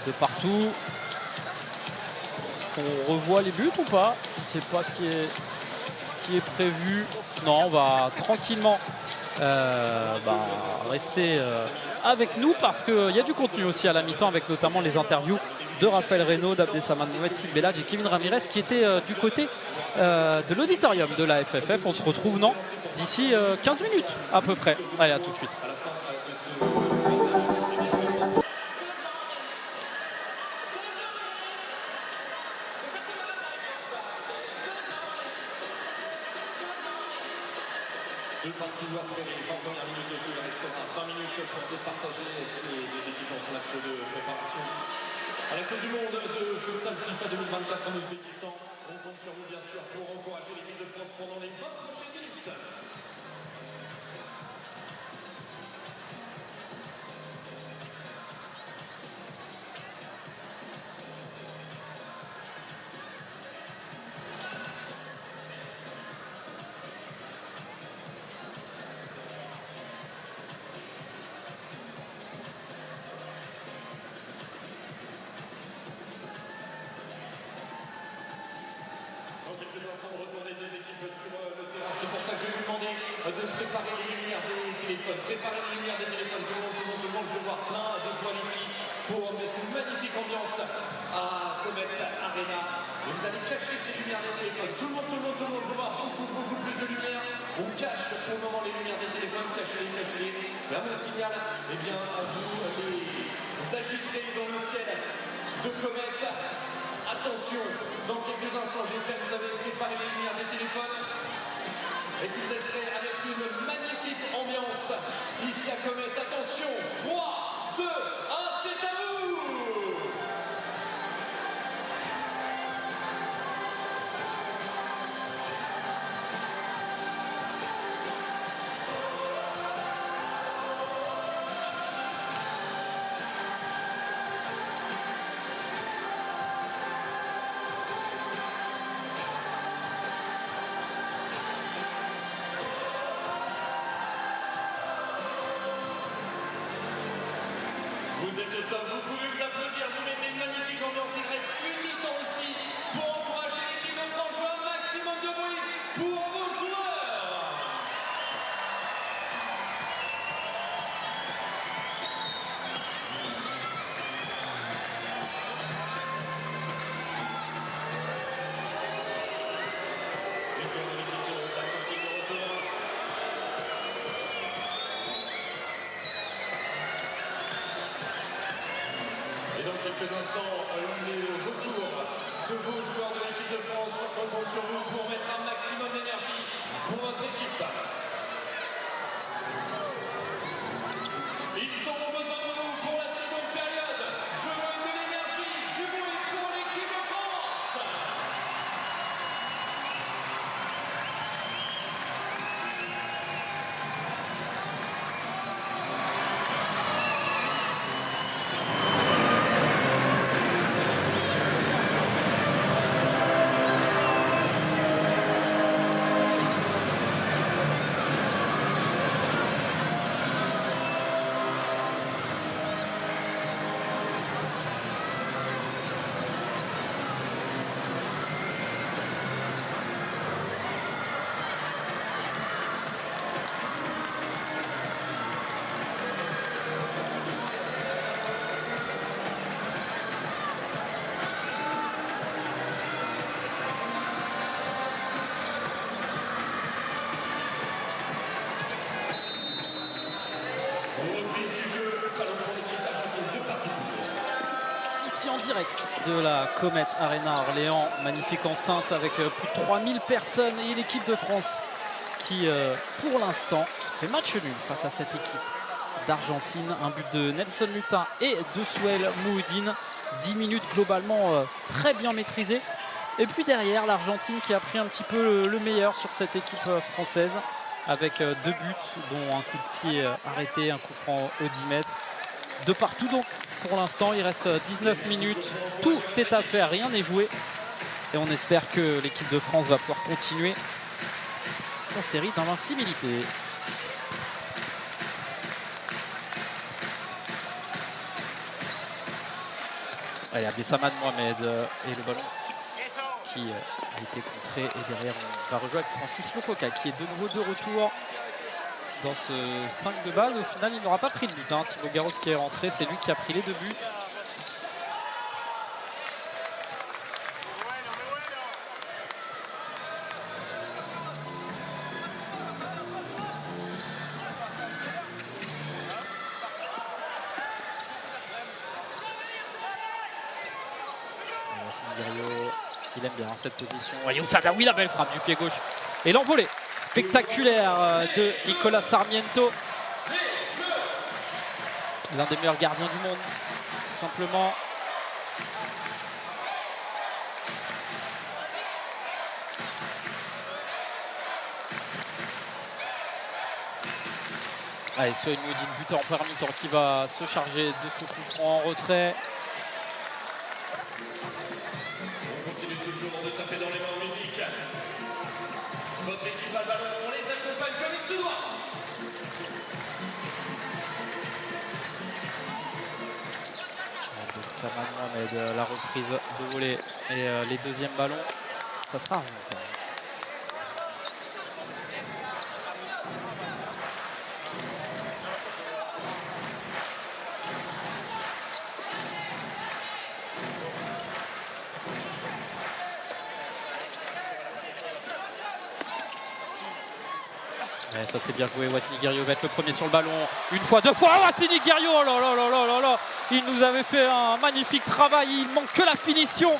de partout. Est-ce qu'on revoit les buts ou pas? Je ne sais pas ce qui est prévu. Non, on va tranquillement rester avec nous parce qu'il y a du contenu aussi à la mi-temps avec notamment les interviews de Raphaël Reynaud, d'Abdessamad Mohamed, Sid Belhadj et Kevin Ramirez qui étaient du côté de l'auditorium de la FFF. On se retrouve d'ici 15 minutes à peu près. Allez, à tout de suite. Deux parties doivent faire les 20 premières minutes de jeu. Il restera 20 minutes pour se partager ces deux équipes en slash de préparation. À la Coupe du Monde de futsal FIFA 2024 en Ouzbékistan, on compte sur vous bien sûr pour encourager l'équipe de France pendant les 20 prochaines minutes. C'est pour ça que je vais lui demander de préparer les lumières des téléphones. Préparer les lumières des téléphones. Tout le monde, je vois plein de poils ici pour mettre une magnifique ambiance à Comet Arena. Et vous allez cacher ces lumières des téléphones. Tout le monde, je vois beaucoup plus de lumière. On cache pour le moment les lumières des téléphones. Cachez-les. Là, on signale, eh bien, vous les agitez dans le ciel de Comet. Attention, dans quelques instants, j'espère que vous avez préparé les lumières des téléphones et que vous êtes prêts avec une magnifique ambiance ici à Comet. Attention, 3, 2, 1, c'est à vous! Vous êtes au top, vous pouvez vous applaudir, vous mettez une magnifique ambiance, il reste une mi-temps ici pour encourager l'équipe de France. Jouez un maximum de bruit pour vos joueurs. Les joueurs de l'équipe de l'Atlantique de retour. Et dans quelques instants, le retour de vos joueurs de l'équipe de France. On compte sur vous pour mettre un maximum d'énergie pour votre équipe. Ils auront besoin de vous pour la seconde période. Je veux de l'énergie, du bruit pour l'équipe de France. Ici en direct de la Comet Arena Orléans, magnifique enceinte avec plus de 3000 personnes et l'équipe de France qui pour l'instant fait match nul face à cette équipe d'Argentine. Un but de Nelson Mutin et de Souheil Mouhoudine. 10 minutes globalement très bien maîtrisées. Et puis derrière, l'Argentine qui a pris un petit peu le meilleur sur cette équipe française avec 2 buts, dont un coup de pied arrêté, un coup franc au 10 mètres. De partout donc pour l'instant, il reste 19 minutes. Tout est à faire, rien n'est joué. Et on espère que l'équipe de France va pouvoir continuer sa série d'invincibilité. Allez, Abdessaman Mohamed et le ballon qui a été contré. Et derrière, on va rejouer avec Francis Lococa qui est de nouveau de retour dans ce 5 de base. Au final, il n'aura pas pris de but. Thibaut Garros qui est rentré, c'est lui qui a pris les 2 buts. Il aime bien cette position. Youm Sadawi, la belle frappe du pied gauche. Et l'envolée spectaculaire de Nicolas Sarmiento. L'un des meilleurs gardiens du monde, tout simplement. Allez, Sohail Mouhidine, buteur en première mi-temps, qui va se charger de ce coup franc en retrait. On continue toujours de taper dans les mains en musique. Votre équipe a le ballon, on les accompagne comme il se doit. Abdessaman Mohamed, la reprise de volée et les deuxièmes ballons, ça sera un remonté. Ouais, ça c'est bien joué. Wassini Guerrier va être le premier sur le ballon. Une fois, 2 fois. Wassini Guerrier, oh là là là là là là. Il nous avait fait un magnifique travail. Il manque que la finition.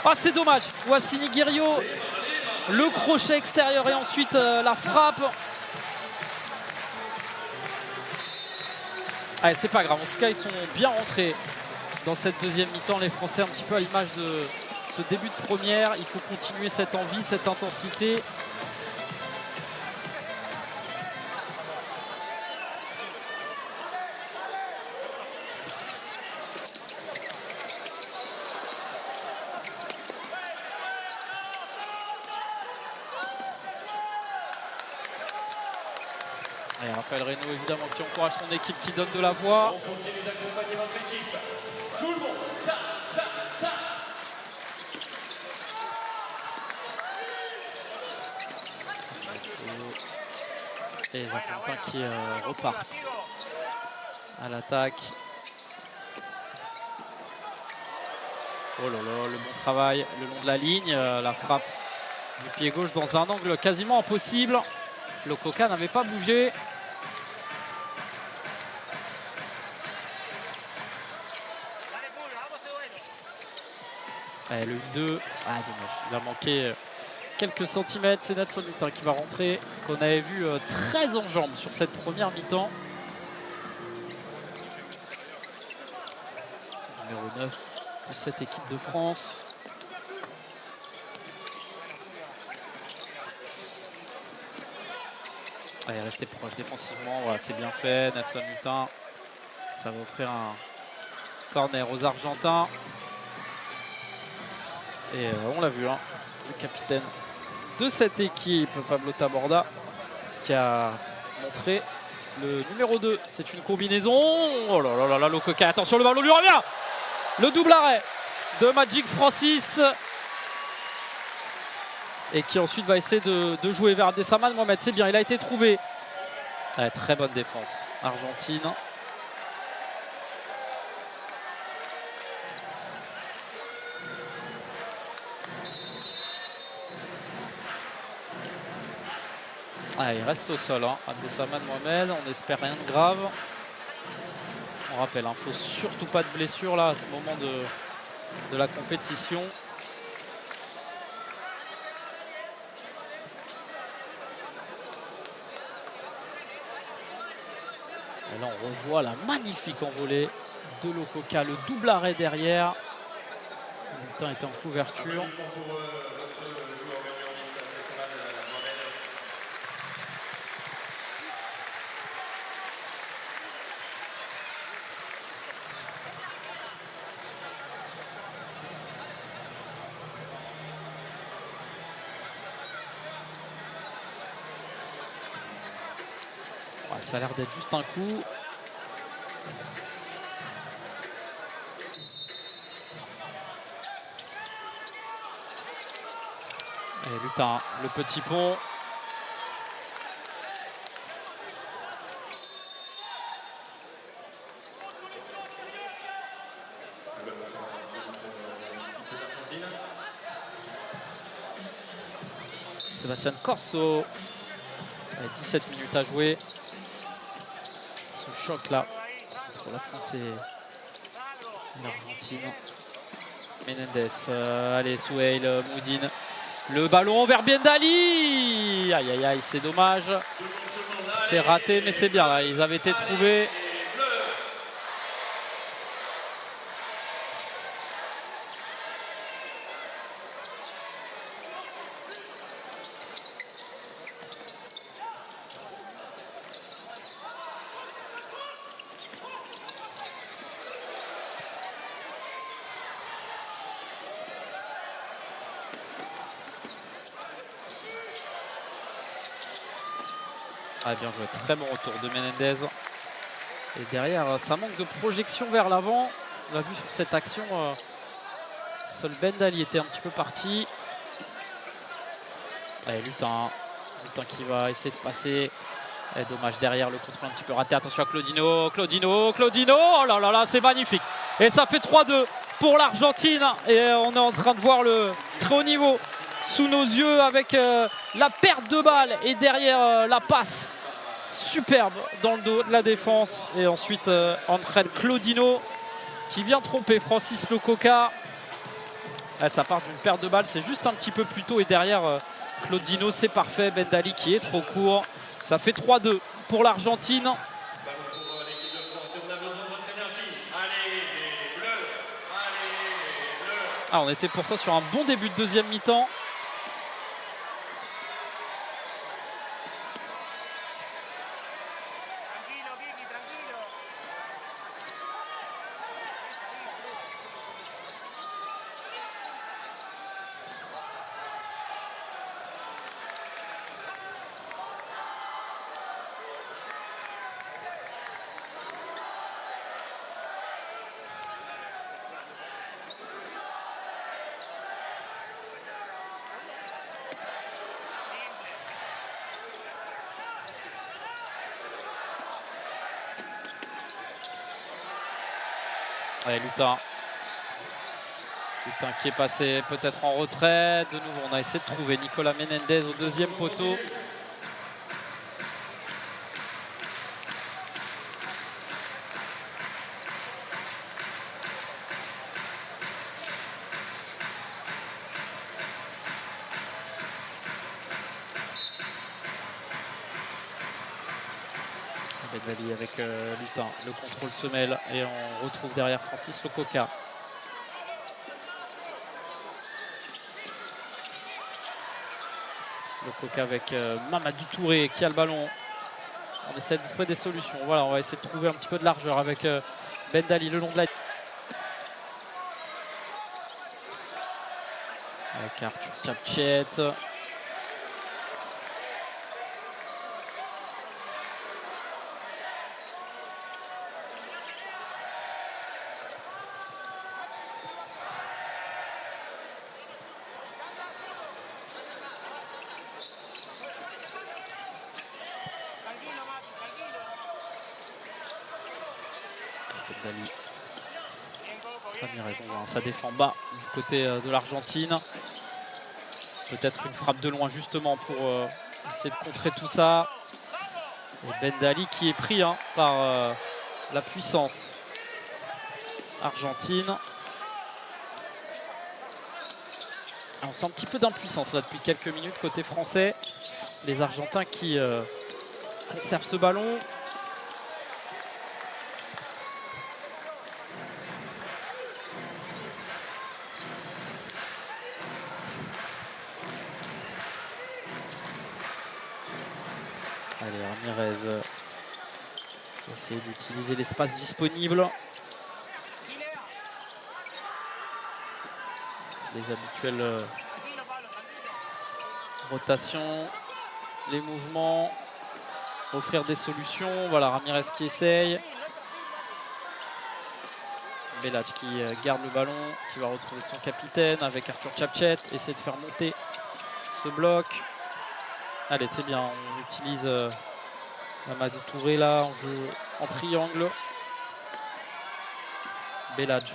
Ah, c'est dommage. Wassini Guerrier, le crochet extérieur et ensuite la frappe. Allez, c'est pas grave. En tout cas, ils sont bien rentrés dans cette deuxième mi-temps. Les Français, un petit peu à l'image de ce début de première. Il faut continuer cette envie, cette intensité. Et Raphaël Reynaud évidemment qui encourage son équipe, qui donne de la voix. On continue d'accompagner votre équipe. Tout le monde, ça, ça, ça. Et les Argentins qui repartent à l'attaque. Oh là là, le bon travail le long de la ligne. La frappe du pied gauche dans un angle quasiment impossible. Lococa n'avait pas bougé. Allez, le 2. Ah, dommage. Il a manqué quelques centimètres. C'est Nelson Mutin qui va rentrer, qu'on avait vu très en jambes sur cette première mi-temps. Numéro 9 pour cette équipe de France. Allez, restez proche défensivement. Voilà, c'est bien fait. Nelson Mutin. Ça va offrir un corner aux Argentins. Et on l'a vu, le capitaine de cette équipe, Pablo Taborda, qui a montré le numéro 2. C'est une combinaison. Oh là là là là, Lococa, attention, le ballon lui revient. Le double arrêt de Magic Francis. Et qui ensuite va essayer de jouer vers Abdessaman Mohamed. C'est bien, il a été trouvé. Ouais, très bonne défense argentine. Ah, il reste au sol, Abdessaman Mohamed, on n'espère rien de grave. On rappelle, il ne faut surtout pas de blessure là à ce moment de la compétition. Et là on revoit la magnifique envolée de Lococa, le double arrêt derrière. Le temps était en couverture. Ça a l'air d'être juste un coup. Et Lutin, le petit pont. Sébastien Corso. Avec 17 minutes à jouer. Ce choc là entre la France et l'Argentine. Menendez, allez, Souheil, Moudine. Le ballon vers Bendali. Aïe aïe aïe, c'est dommage. C'est raté, mais c'est bien là. Ils avaient été trouvés. Ah, bien joué, très bon retour de Menendez. Et derrière, ça manque de projection vers l'avant. On l'a vu sur cette action. Seul Bendali était un petit peu parti. Allez, Lutin qui va essayer de passer. Et dommage derrière, le contrôle un petit peu raté. Attention à Claudino. Oh là là là, c'est magnifique. Et ça fait 3-2 pour l'Argentine. Et on est en train de voir le très haut niveau sous nos yeux avec la perte de balle et derrière la passe superbe dans le dos de la défense. Et ensuite Angel Claudino qui vient tromper Francis Lococa. Ça part d'une perte de balle, c'est juste un petit peu plus tôt et derrière Claudino, c'est parfait. Bendali qui est trop court. Ça fait 3-2 pour l'Argentine. Ah, on était pourtant sur un bon début de deuxième mi-temps. Allez, Lutin qui est passé peut-être en retrait. De nouveau, on a essayé de trouver Nicolas Menendez au deuxième poteau. Bendali avec Lutin, le contrôle se mêle et on retrouve derrière Francis Lococa. Lococa avec Mamadou Touré qui a le ballon. On essaie de trouver des solutions. Voilà, on va essayer de trouver un petit peu de largeur avec Bendali le long de la... Avec Arthur Tchatchet. Bendali. Ramirez, ça défend bas du côté de l'Argentine. Peut-être une frappe de loin justement pour essayer de contrer tout ça. Et Bendali qui est pris par la puissance argentine. On sent un petit peu d'impuissance là depuis quelques minutes côté français. Les Argentins qui conservent ce ballon. Allez, Ramirez essayer d'utiliser l'espace disponible. Les habituelles rotations, les mouvements, offrir des solutions. Voilà, Ramirez qui essaye. Belac qui garde le ballon, qui va retrouver son capitaine avec Arthur Tchatchet, essayer de faire monter ce bloc. Allez, c'est bien, on utilise Mamadou Touré là en jeu en triangle. Belhadj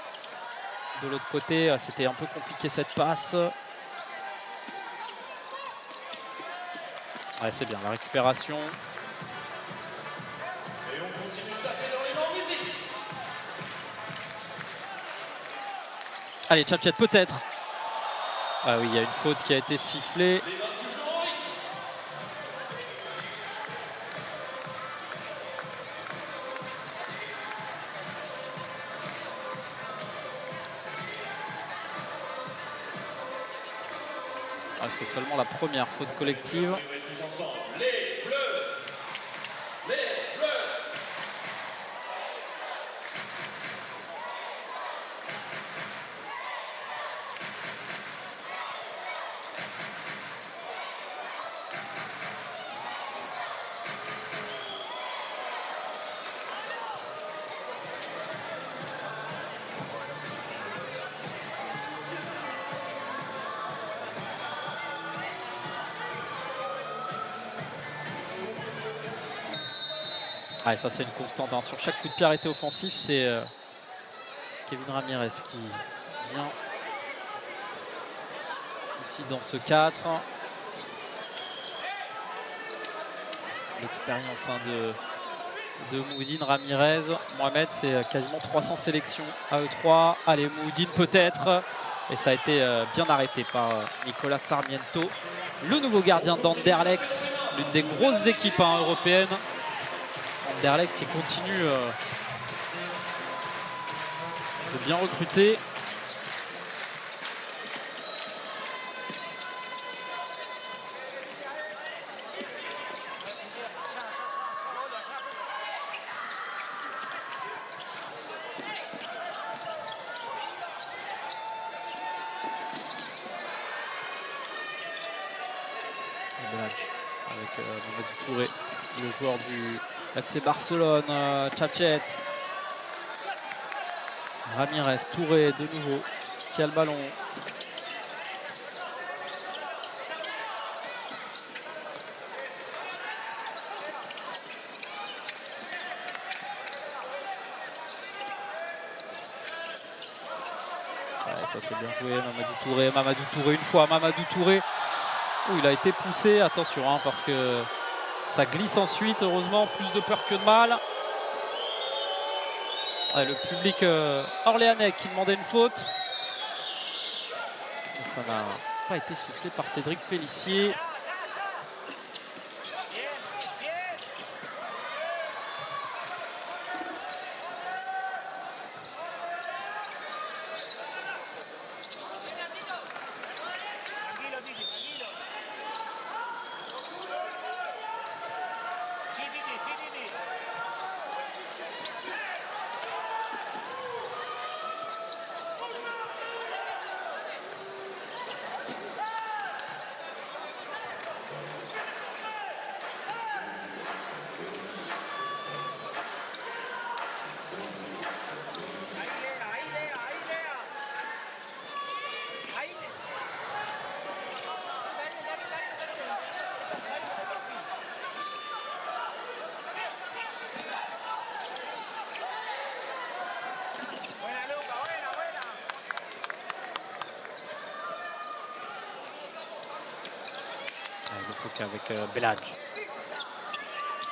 de l'autre côté, c'était un peu compliqué cette passe. Ouais, c'est bien la récupération. Et on continue de taper dans les mains en musique. Allez, Tchatchet peut-être. Ah oui, il y a une faute qui a été sifflée. Les mains toujours en rythme. Ah, c'est seulement la première faute collective. Tous ensemble. Les Bleus. Les Bleus. Ah, et ça c'est une constante, hein. Sur chaque coup de pied arrêté offensif, c'est Kevin Ramirez qui vient ici dans ce 4. L'expérience, hein, de Mouhidine Ramirez. Mohamed, c'est quasiment 300 sélections à E3. Allez, Mouhidine peut-être. Et ça a été bien arrêté par Nicolas Sarmiento, le nouveau gardien d'Anderlecht, l'une des grosses équipes, hein, européennes. Anderlecht qui continue de bien recruter. Avec Mamadou Touré, le joueur du FC Barcelone. Tchatchet, Ramirez, Touré de nouveau qui a le ballon. Ouais, ça c'est bien joué, Mamadou Touré une fois, Mamadou Touré. Oh, il a été poussé, attention, hein, parce que ça glisse ensuite, heureusement, plus de peur que de mal. Ouais, le public orléanais qui demandait une faute. Et ça n'a pas été sifflé par Cédric Pellissier. Avec Belhadj.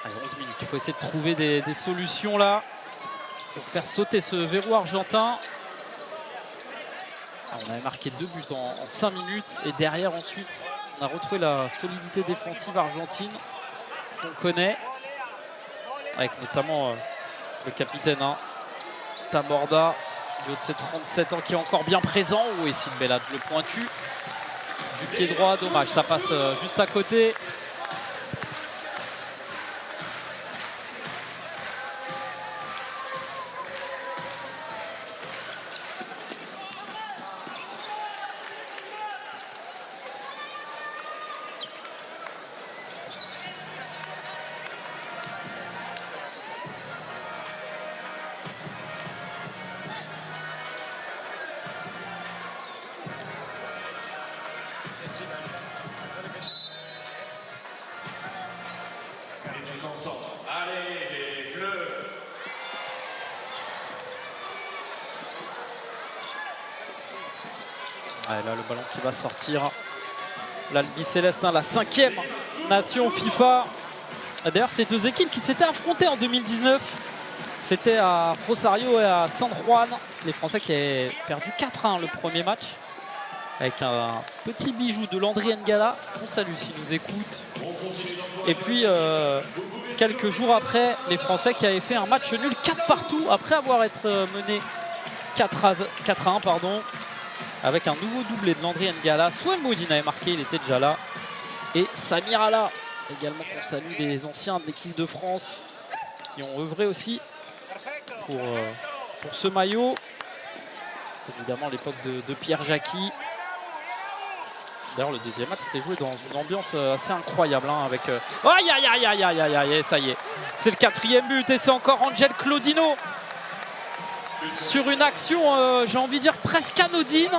Allez, 11 minutes. Il faut essayer de trouver des solutions là pour faire sauter ce verrou argentin. Ah, on avait marqué 2 buts en 5 minutes et derrière ensuite on a retrouvé la solidité défensive argentine qu'on connaît, avec notamment le capitaine, hein, Taborda, du haut de ses 37 ans, qui est encore bien présent. Oui, Sid Belhadj, le pointu du pied droit, dommage, ça passe juste à côté. Ah, et là, le ballon qui va sortir. L'Albi Céleste, la 5e nation FIFA. D'ailleurs, ces deux équipes qui s'étaient affrontées en 2019. C'était à Rosario et à San Juan. Les Français qui avaient perdu 4-1 le premier match. Avec un petit bijou de Landry Ngala. On salue s'il nous écoute. Et puis, quelques jours après, les Français qui avaient fait un match nul 4 partout après avoir été menés 4-1, pardon, avec un nouveau doublé de Landry Ngala. Sohail Moudine avait marqué, il était déjà là. Et Samir Alla, également qu'on salue, les anciens de l'équipe de France qui ont œuvré aussi pour ce maillot. Évidemment l'époque de Pierre Jacqui. D'ailleurs le deuxième match c'était joué dans une ambiance assez incroyable hein, avec... Aïe aïe aïe aïe aïe aïe aïe, ça y est. C'est le 4e but et c'est encore Angel Claudino sur une action, j'ai envie de dire presque anodine.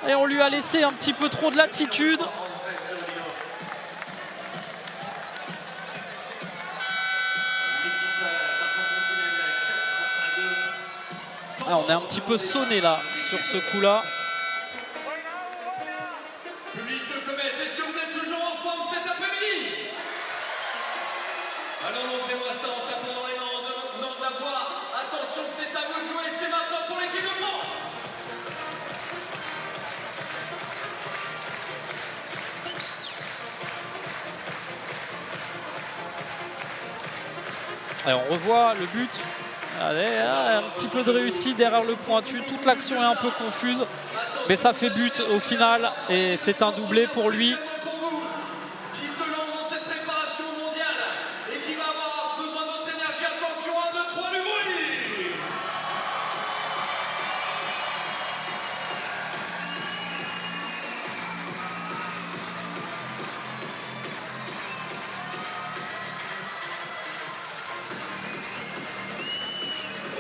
Et on lui a laissé un petit peu trop de latitude. Ah, on est un petit peu sonné là sur ce coup-là. Public de Comet, est-ce que vous êtes toujours en forme cet après-midi? Alors montrez-moi ça en tapant dans les mains, en donnant de la voix. Attention, c'est à vous de jouer, c'est maintenant pour l'équipe de France. Et on revoit le but. Allez, un petit peu de réussite derrière le pointu. Toute l'action est un peu confuse. Mais ça fait but au final. Et c'est un doublé pour lui. Pour vous, qui se lance dans cette préparation mondiale et qui va avoir besoin de votre énergie. Attention, 1, 2, 3, du bruit.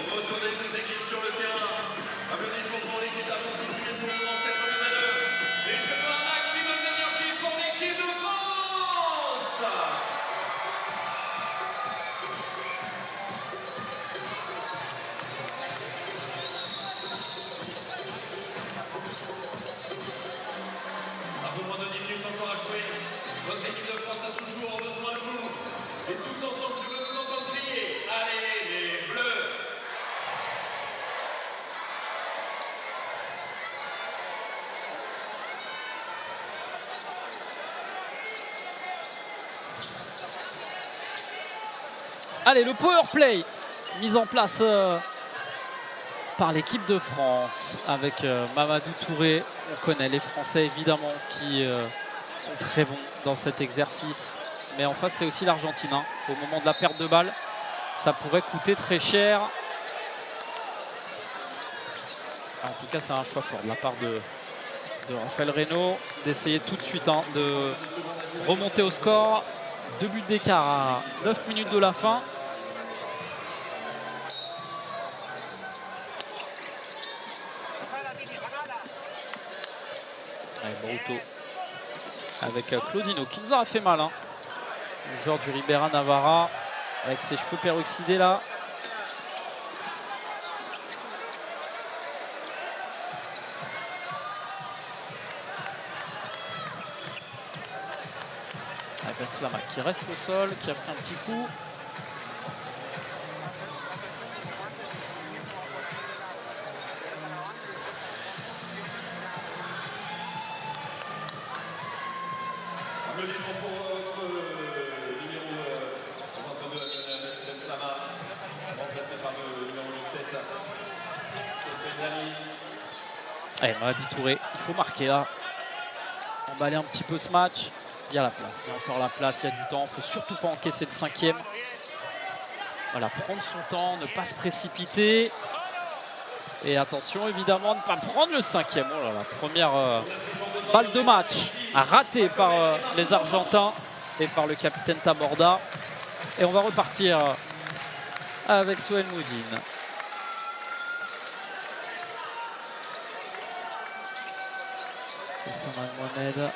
Retour des deux équipes sur le terrain. Applaudissements pour l'équipe d'Argentine qui vient de nous dans cette manœuvre. Et je veux un maximum d'énergie pour l'équipe de France. Un peu moins de 10 minutes encore à jouer. Votre équipe de France a toujours besoin de vous. Et tous ensemble, je veux vous entendre crier. Allez, les Bleus! Allez, le power play mis en place par l'équipe de France avec Mamadou Touré. On connaît les Français évidemment qui sont très bons dans cet exercice. Mais en face, c'est aussi l'Argentine. Hein. Au moment de la perte de balle, ça pourrait coûter très cher. En tout cas, c'est un choix fort de la part de Raphaël Reynaud d'essayer tout de suite hein, de remonter au score. 2 buts d'écart à 9 minutes de la fin. Allez, Bruto avec Claudino qui nous aura fait mal. Hein. Le joueur du Ribera Navarra avec ses cheveux peroxydés là. Ben Slama qui reste au sol, qui a pris un petit coup. Applaudissements pour votre numéro 32, Ben Slama, remplacé par le numéro 17, Sofiane. Allez, Mamadou Touré, il faut marquer là. Emballer un petit peu ce match. Il y a la place, il y a encore la place, il y a du temps. Il ne faut surtout pas encaisser le 5e. Voilà, prendre son temps, ne pas se précipiter. Et attention évidemment de ne pas prendre le 5e. Oh là là, première balle de match ratée par les Argentins et par le capitaine Taborda. Et on va repartir avec Sohail Moudine. Et Samuel Mohamed.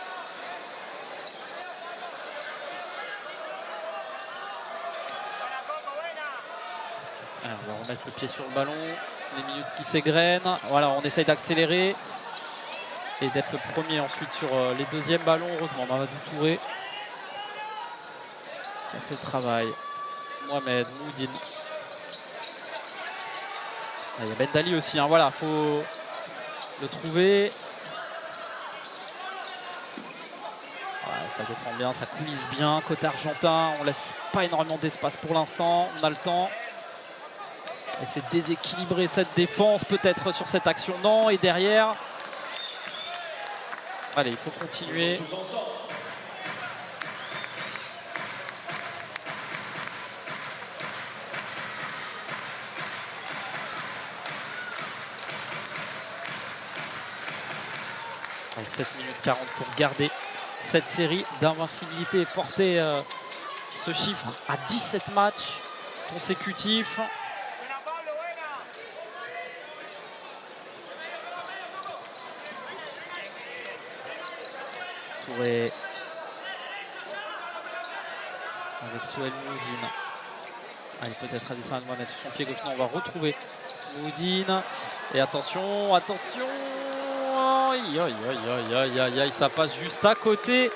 Alors, on va remettre le pied sur le ballon, les minutes qui s'égrènent. Voilà, on essaye d'accélérer. et d'être le premier ensuite sur les deuxièmes ballons. Heureusement, Mamadou Touré qui a fait le travail. Mohamed, Mouhidine. Il y a Ben Dali aussi, hein, voilà, faut le trouver. Ouais, ça défend bien, ça coulisse bien. Côté argentin, on laisse pas énormément d'espace pour l'instant, on a le temps. Et c'est déséquilibrer cette défense peut-être sur cette action, non. Et derrière, allez, il faut continuer. Allez, 7 minutes 40 pour garder cette série d'invincibilité et porter ce chiffre à 17 matchs consécutifs. Touré avec Souel Mouhidine. Allez, peut-être Adesanya Mohamed sur son pied gauche. Non, on va retrouver Mouhidine. Et attention, attention. Aïe, aïe, aïe, aïe, aïe, aïe, ça passe juste à côté.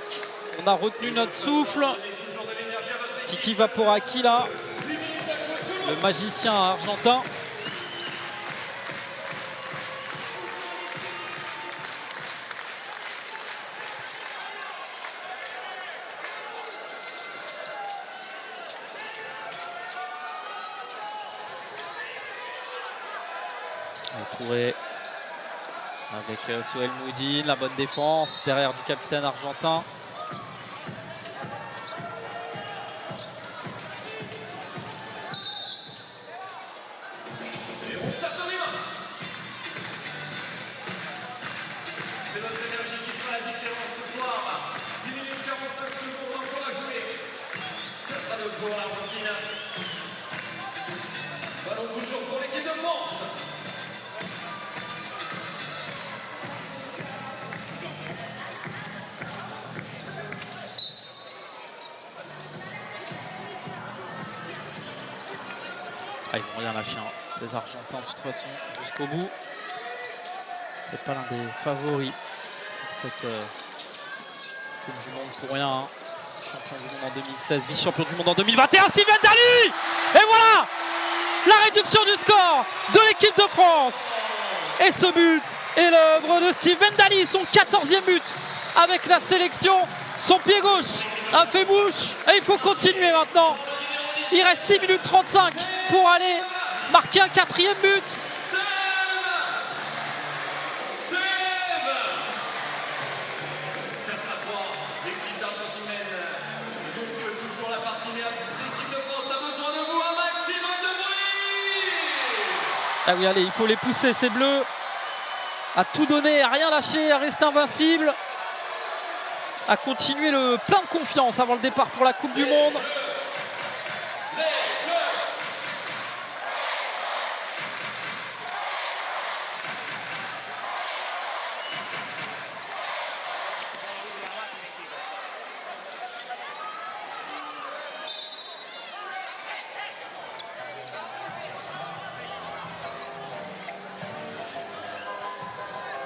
On a retenu notre souffle. Kiki Vaporaki là, le magicien argentin. Touré avec Souel Mouhidine, la bonne défense derrière du capitaine argentin. C'est notre énergie qui fera la différence ce soir. 10 minutes 45 secondes encore à jouer. Ça sera le pour l'Argentine. Ballon toujours pour l'équipe de France. Ah, ils vont rien lâcher, hein. Ces Argentins de toute façon jusqu'au bout. C'est pas l'un des favoris pour cette Coupe du Monde pour rien, hein. Champion du monde en 2016, vice-champion du monde en 2021, Steven Dali. Et voilà la réduction du score de l'équipe de France. Et ce but est l'œuvre de Steven Dali, son 14e but avec la sélection. Son pied gauche a fait bouche et il faut continuer maintenant. Il reste 6 minutes 35 pour aller marquer un 4e but. L'équipe d'Argentine, donc toujours la partie nerve. L'équipe de France a besoin de vous, un maximum de bruit. Ah oui, allez, il faut les pousser, ces bleus, à tout donner, à rien lâcher, à rester invincible, à continuer le plein de confiance avant le départ pour la Coupe du Monde.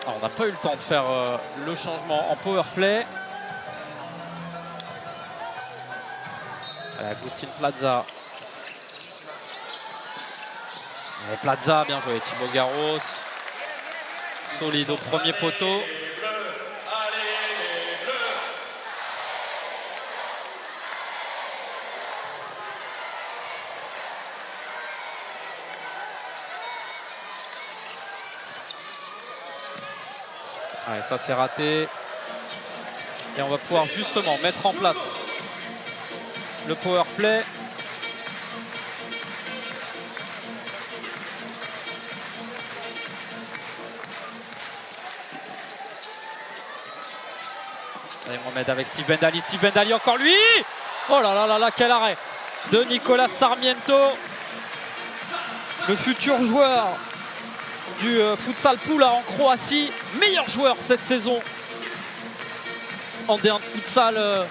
Alors, on n'a pas eu le temps de faire le changement en power play. Agustin Plaza. Et Plaza, bien joué. Thibaut Garros. Solide au premier poteau. Ouais, ça c'est raté. Et on va pouvoir justement mettre en place le power play. Allez, Mohamed avec Steven Dali. Steven Dali encore lui. Oh là là là là, quel arrêt de Nicolas Sarmiento. Le futur joueur du futsal Pula en Croatie, meilleur joueur cette saison en D1 de futsal.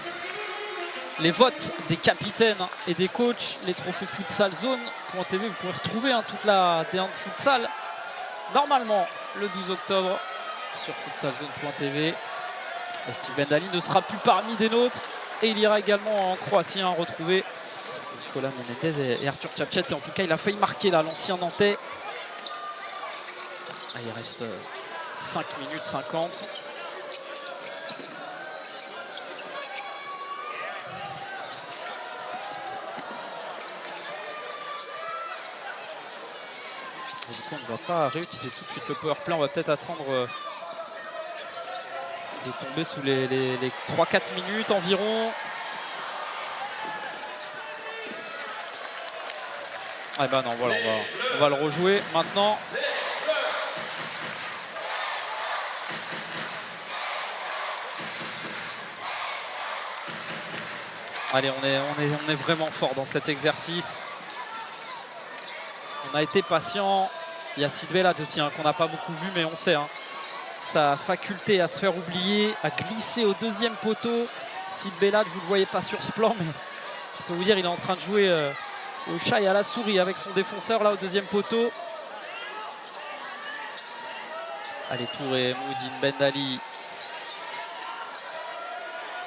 Les votes des capitaines et des coachs, les trophées futsal zone.tv, vous pourrez retrouver toute la D1 de futsal normalement le 12 octobre sur futsalzone.tv. Et Steve Bendali ne sera plus parmi des nôtres et il ira également en Croatie retrouver Nicolas Menendez et Arthur Tchatchet. Et en tout cas, il a failli marquer là, l'ancien Nantais. Il reste 5 minutes 50. Et du coup, on ne va pas réutiliser tout de suite le power play. On va peut-être attendre de tomber sous les 3-4 minutes environ. Ah ben non, voilà, on va le rejouer maintenant. Allez, on est vraiment fort dans cet exercice. On a été patient. Il y a Sid Belhadj aussi qu'on n'a pas beaucoup vu, mais on sait sa faculté à se faire oublier, à glisser au deuxième poteau. Sid Belhadj, vous ne le voyez pas sur ce plan, mais je peux vous dire, il est en train de jouer au chat et à la souris avec son défenseur là au deuxième poteau. Allez, Touré, Moudine, Bendali.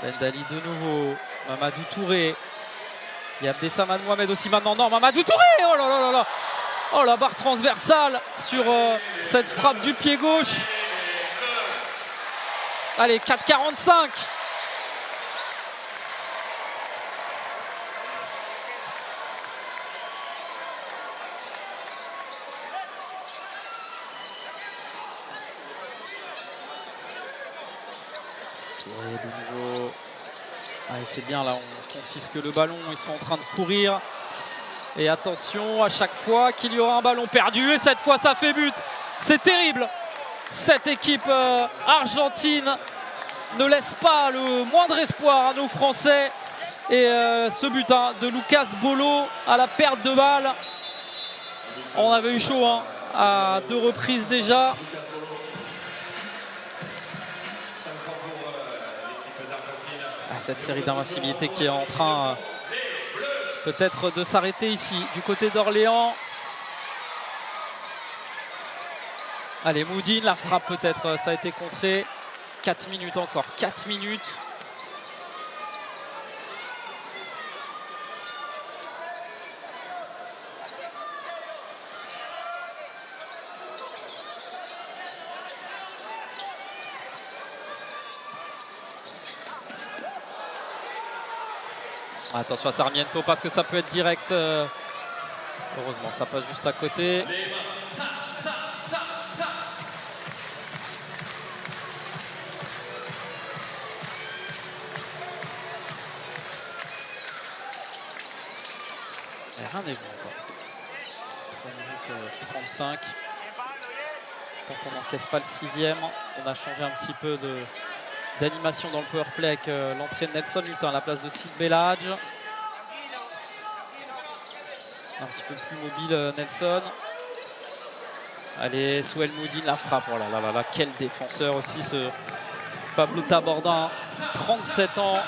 Bendali de nouveau. Mamadou Touré. Il y a Abdessamad Mohamed aussi maintenant. Non, Mamadou Touré. Oh là là là là. Oh, la barre transversale sur cette frappe du pied gauche. Allez, 4,45. Touré de nouveau. Allez, c'est bien là, on confisque le ballon. Ils sont en train de courir. Et attention, à chaque fois qu'il y aura un ballon perdu, et cette fois ça fait but. C'est terrible. Cette équipe argentine ne laisse pas le moindre espoir à nos Français. Et ce but de Lucas Bolo à la perte de balle. On avait eu chaud à 2 reprises déjà. Cette série d'invincibilité qui est en train peut-être de s'arrêter ici du côté d'Orléans. Allez, Moudine, la frappe peut-être, ça a été contré. 4 minutes encore, 4 minutes. Attention à Sarmiento parce que ça peut être direct. Heureusement, ça passe juste à côté. Et rien n'est joué encore. 3 minutes 35. Tant qu'on n'encaisse pas le 6e, on a changé un petit peu d'animation dans le powerplay avec l'entrée de Nelson Lutin à la place de Sid Belhadj. Un petit peu plus mobile Nelson. Allez, Souel Moudine, la frappe. Oh là là là là, quel défenseur aussi ce Pablo Tabordin, 37 ans.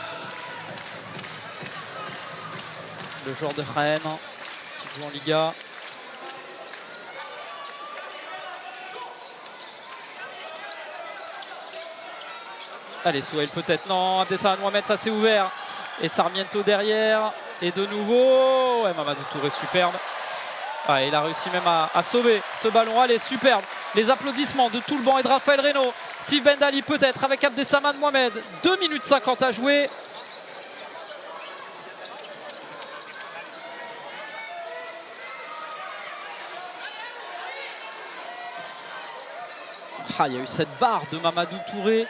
Le joueur de Jaén qui joue en Liga. Allez, Souel peut-être, non, Abdessamad Mohamed, ça s'est ouvert. Et Sarmiento derrière. Et de nouveau, ouais, Mamadou Touré, superbe. Ah, il a réussi même à sauver ce ballon. Allez, superbe. Les applaudissements de tout le banc et de Raphaël Reynaud. Steve Bendali peut-être avec Abdessamad Mohamed. 2 minutes 50 à jouer. Ah, il y a eu cette barre de Mamadou Touré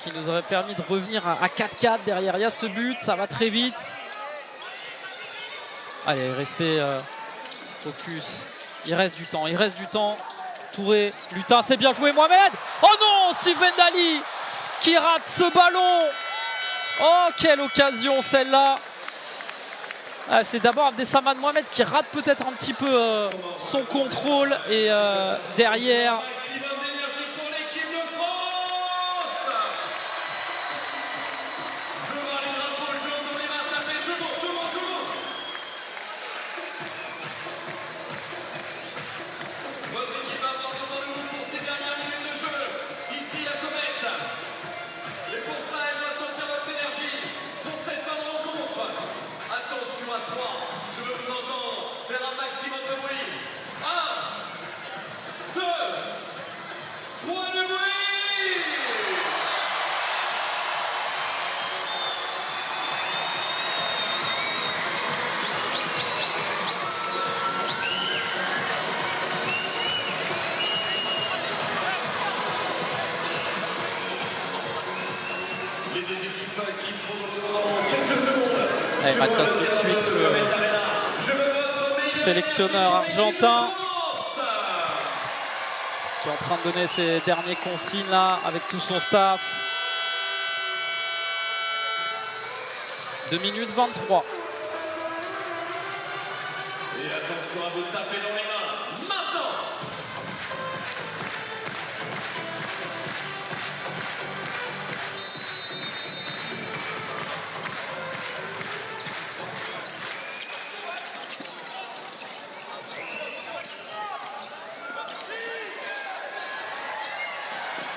qui nous aurait permis de revenir à 4-4. Derrière, il y a ce but, ça va très vite. Allez, restez focus. Il reste du temps, il reste du temps. Touré, Lutin, c'est bien joué, Mohamed. Oh non, Steve Bendali qui rate ce ballon. Oh, quelle occasion celle-là. Ah, c'est d'abord Abdessamad Mohamed qui rate peut-être un petit peu son contrôle. Et derrière... Allez, Mathias Luxwix, le sélectionneur argentin, qui est en train de donner ses derniers consignes là avec tout son staff. 2 minutes 23. Et attention à vous taper dans les mains, maintenant.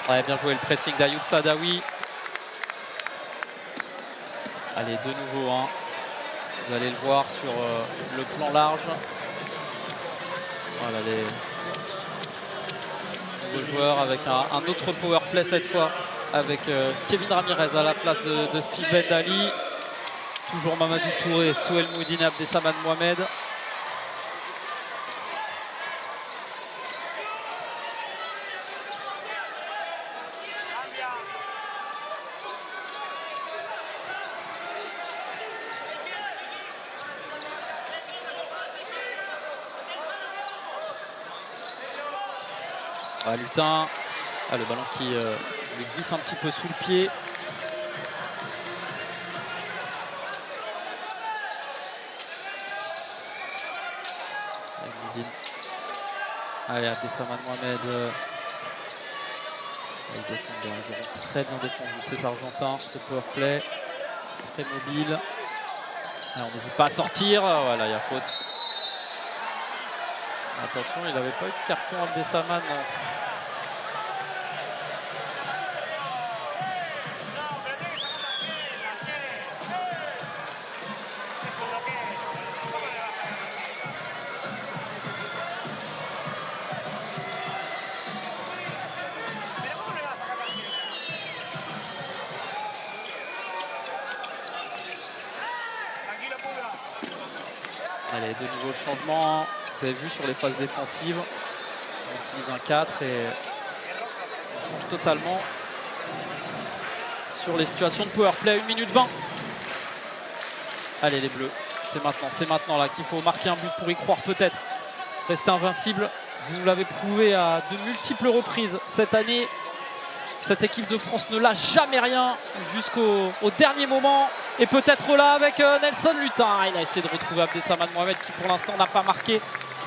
Ouais, bien joué le pressing d'Ayoub Sadawi. Allez, de nouveau, hein. Vous allez le voir sur le plan large. Voilà les nouveaux joueurs avec un autre power play cette fois, avec Kevin Ramirez à la place de Steve Bendali. Toujours Mamadou Touré, Souhel Mouhidine, Abdessamad Mohamed. Lutin, le ballon qui lui glisse un petit peu sous le pied. Allez, Abdessamad Mohamed. Ils ont très bien défendu ces Argentins, ce powerplay. Très mobile. Alors, on n'hésite pas à sortir. Voilà, il y a faute. Attention, il n'avait pas eu de carton Abdessamad. Non. Allez, de nouveau le changement. Vous avez vu sur les phases défensives, on utilise un 4 et on change totalement sur les situations de powerplay. 1 minute 20. Allez les Bleus, c'est maintenant là qu'il faut marquer un but pour y croire peut-être. Rester invincible, vous nous l'avez prouvé à de multiples reprises cette année. Cette équipe de France ne lâche jamais rien jusqu'au dernier moment. Et peut-être là avec Nelson Lutin. Il a essayé de retrouver Abdessamad Mohamed qui pour l'instant n'a pas marqué.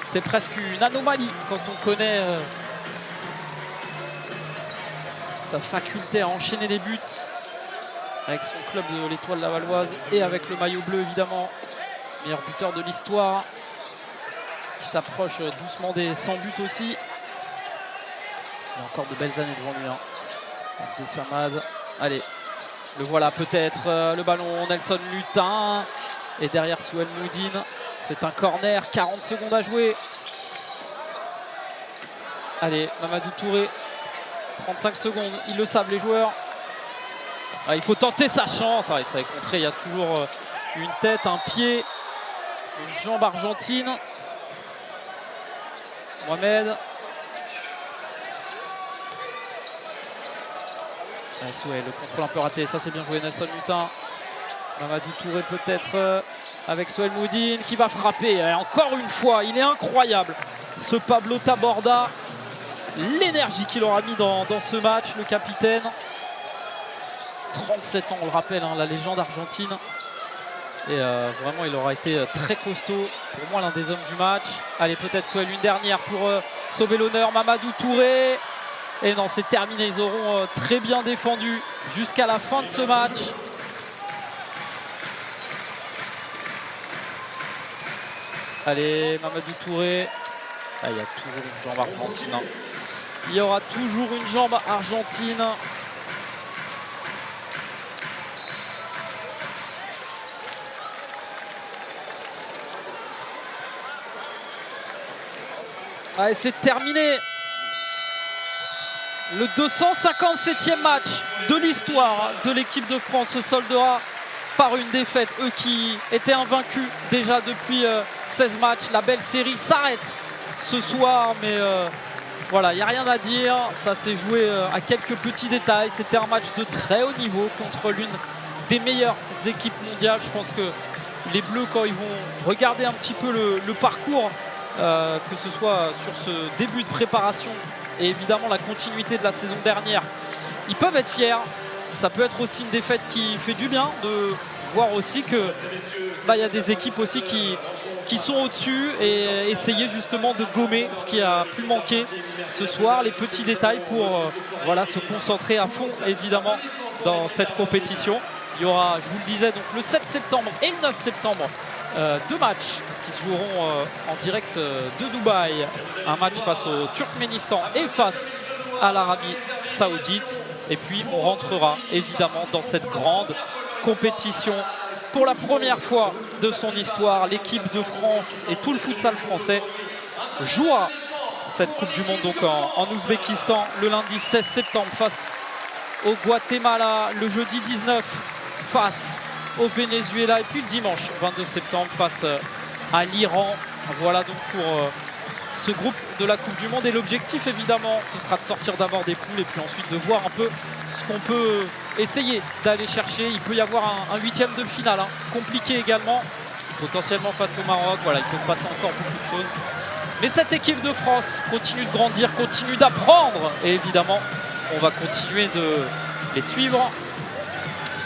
C'est presque une anomalie quand on connaît sa faculté à enchaîner les buts avec son club de l'Étoile Lavalloise et avec le maillot bleu évidemment. Meilleur buteur de l'histoire qui s'approche doucement des 100 buts aussi. Il a encore de belles années devant lui. Hein. Abdessamad, allez, le voilà peut-être, le ballon Nelson Lutin et derrière Souhel Mouhidine. C'est un corner, 40 secondes à jouer. Allez, Mamadou Touré, 35 secondes, ils le savent les joueurs. Ah, il faut tenter sa chance, ça est contré, il y a toujours une tête, un pied, une jambe argentine. Mohamed. Souhel, le contrôle un peu raté, ça c'est bien joué Nelson Lutin. Mamadou Touré peut-être avec Souhel Mouhidine qui va frapper. Et encore une fois, il est incroyable ce Pablo Taborda. L'énergie qu'il aura mis dans ce match, le capitaine. 37 ans, on le rappelle, hein, la légende argentine. Et vraiment, il aura été très costaud. Pour moi, l'un des hommes du match. Allez, peut-être Souhel une dernière pour sauver l'honneur. Mamadou Touré. Et non, c'est terminé. Ils auront très bien défendu jusqu'à la fin de ce match. Allez, Mamadou Touré. Ah, il y a toujours une jambe argentine. Hein. Il y aura toujours une jambe argentine. Allez, c'est terminé. Le 257e match de l'histoire de l'équipe de France se soldera par une défaite. Eux qui étaient invaincus déjà depuis 16 matchs. La belle série s'arrête ce soir, mais voilà, il n'y a rien à dire. Ça s'est joué à quelques petits détails. C'était un match de très haut niveau contre l'une des meilleures équipes mondiales. Je pense que les Bleus, quand ils vont regarder un petit peu le parcours, que ce soit sur ce début de préparation et évidemment la continuité de la saison dernière, ils peuvent être fiers. Ça peut être aussi une défaite qui fait du bien de voir aussi que il y a des équipes aussi qui sont au-dessus et essayer justement de gommer ce qui a pu manquer ce soir, les petits détails pour voilà, se concentrer à fond évidemment dans cette compétition. Il y aura, je vous le disais, donc le 7 septembre et le 9 septembre, 2 matchs qui se joueront en direct de Dubaï. Un match face au Turkménistan et face à l'Arabie Saoudite. Et puis on rentrera évidemment dans cette grande compétition. Pour la première fois de son histoire, l'équipe de France et tout le futsal français jouera cette Coupe du Monde donc en Ouzbékistan le lundi 16 septembre face au Guatemala, le jeudi 19 face au Venezuela et puis le dimanche 22 septembre face à l'Iran. Voilà donc pour ce groupe de la Coupe du Monde et l'objectif évidemment ce sera de sortir d'abord des poules et puis ensuite de voir un peu ce qu'on peut essayer d'aller chercher. Il peut y avoir un 8e de finale compliqué également, potentiellement face au Maroc. Voilà, il peut se passer encore beaucoup de choses, mais cette équipe de France continue de grandir, continue d'apprendre et évidemment on va continuer de les suivre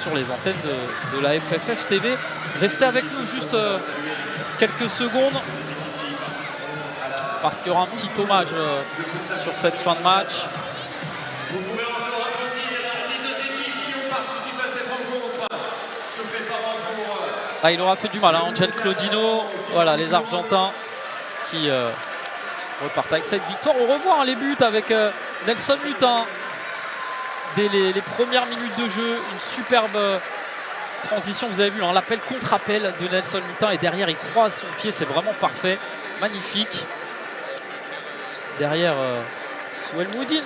sur les antennes de la FFF TV. Restez avec nous juste quelques secondes parce qu'il y aura un petit hommage sur cette fin de match. Vous pouvez encore applaudir les deux équipes qui ont participé à cette rencontre. Se préparant pour... Il aura fait du mal, Angel Claudino. Voilà, les Argentins qui repartent avec cette victoire. On revoit les buts avec Nelson Lutin. Dès les premières minutes de jeu, une superbe transition, vous avez vu, l'appel contre-appel de Nelson Lutin et derrière il croise son pied, c'est vraiment parfait, magnifique. Derrière Souel Moudine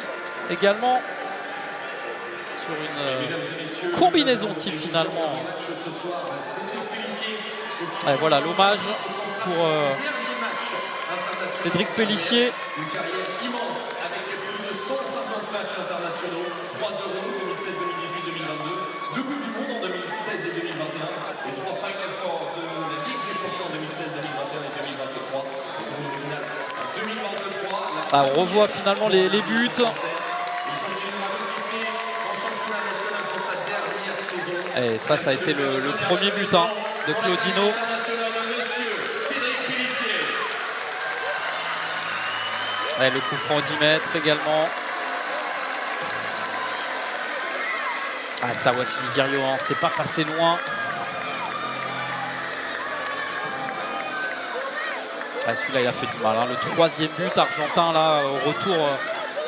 également sur une combinaison qui finalement... Et voilà l'hommage pour Cédric Pélissier. Une carrière immense avec plus de 150 matchs internationaux, 3 euros 2016-2018-2022, 2 Coupes du Monde en 2016 et 2021 et 3 Final Four de la Ligue des Champions en 2016, 2021 et 2023. Et pour le final 2023, on revoit finalement les buts. il continuera d'officier en championnat national pour sa dernière saison. Et ça a été le premier but de Claudino. Le coup franc au 10 mètres également. Sawasini Guerrio, c'est pas passé loin. Celui-là il a fait du mal. Le troisième but argentin là au retour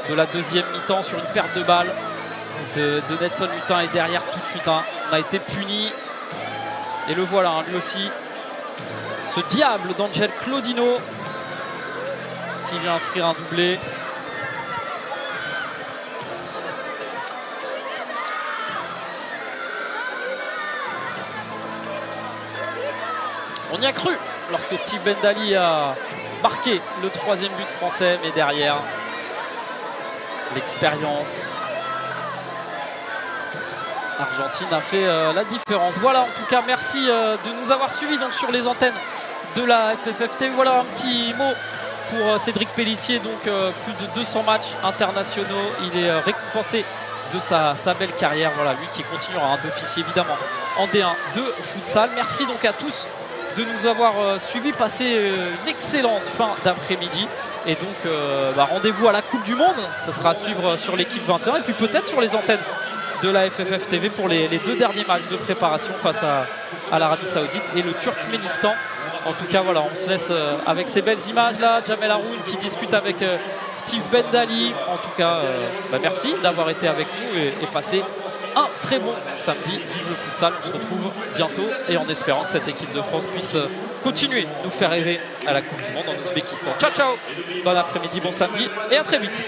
de la deuxième mi-temps sur une perte de balle de Nelson Lutin et derrière tout de suite on a été puni. Et le voilà lui aussi. Ce diable d'Angel Claudino qui vient inscrire un doublé. On y a cru lorsque Steve Bendali a marqué le troisième but français, mais derrière l'expérience argentine a fait la différence. Voilà, en tout cas merci de nous avoir suivis donc sur les antennes de la FFFT. Voilà un petit mot pour Cédric Pélissier, donc plus de 200 matchs internationaux. Il est récompensé de sa belle carrière. Voilà, lui qui continuera d'officier évidemment en D1 de futsal. Merci donc à tous de nous avoir suivis. Passez une excellente fin d'après-midi. Et donc rendez-vous à la Coupe du Monde. Ça sera à suivre sur l'équipe 21 et puis peut-être sur les antennes de la FFF TV pour les 2 derniers matchs de préparation face à l'Arabie Saoudite et le Turkménistan. En tout cas, voilà, on se laisse avec ces belles images là. Jamel Haroun qui discute avec Steve Bendali. En tout cas, merci d'avoir été avec nous et passez un très bon samedi. Vive le futsal. On se retrouve bientôt et en espérant que cette équipe de France puisse continuer de nous faire rêver à la Coupe du Monde en Ouzbékistan. Ciao, ciao. Bon après-midi, bon samedi et à très vite.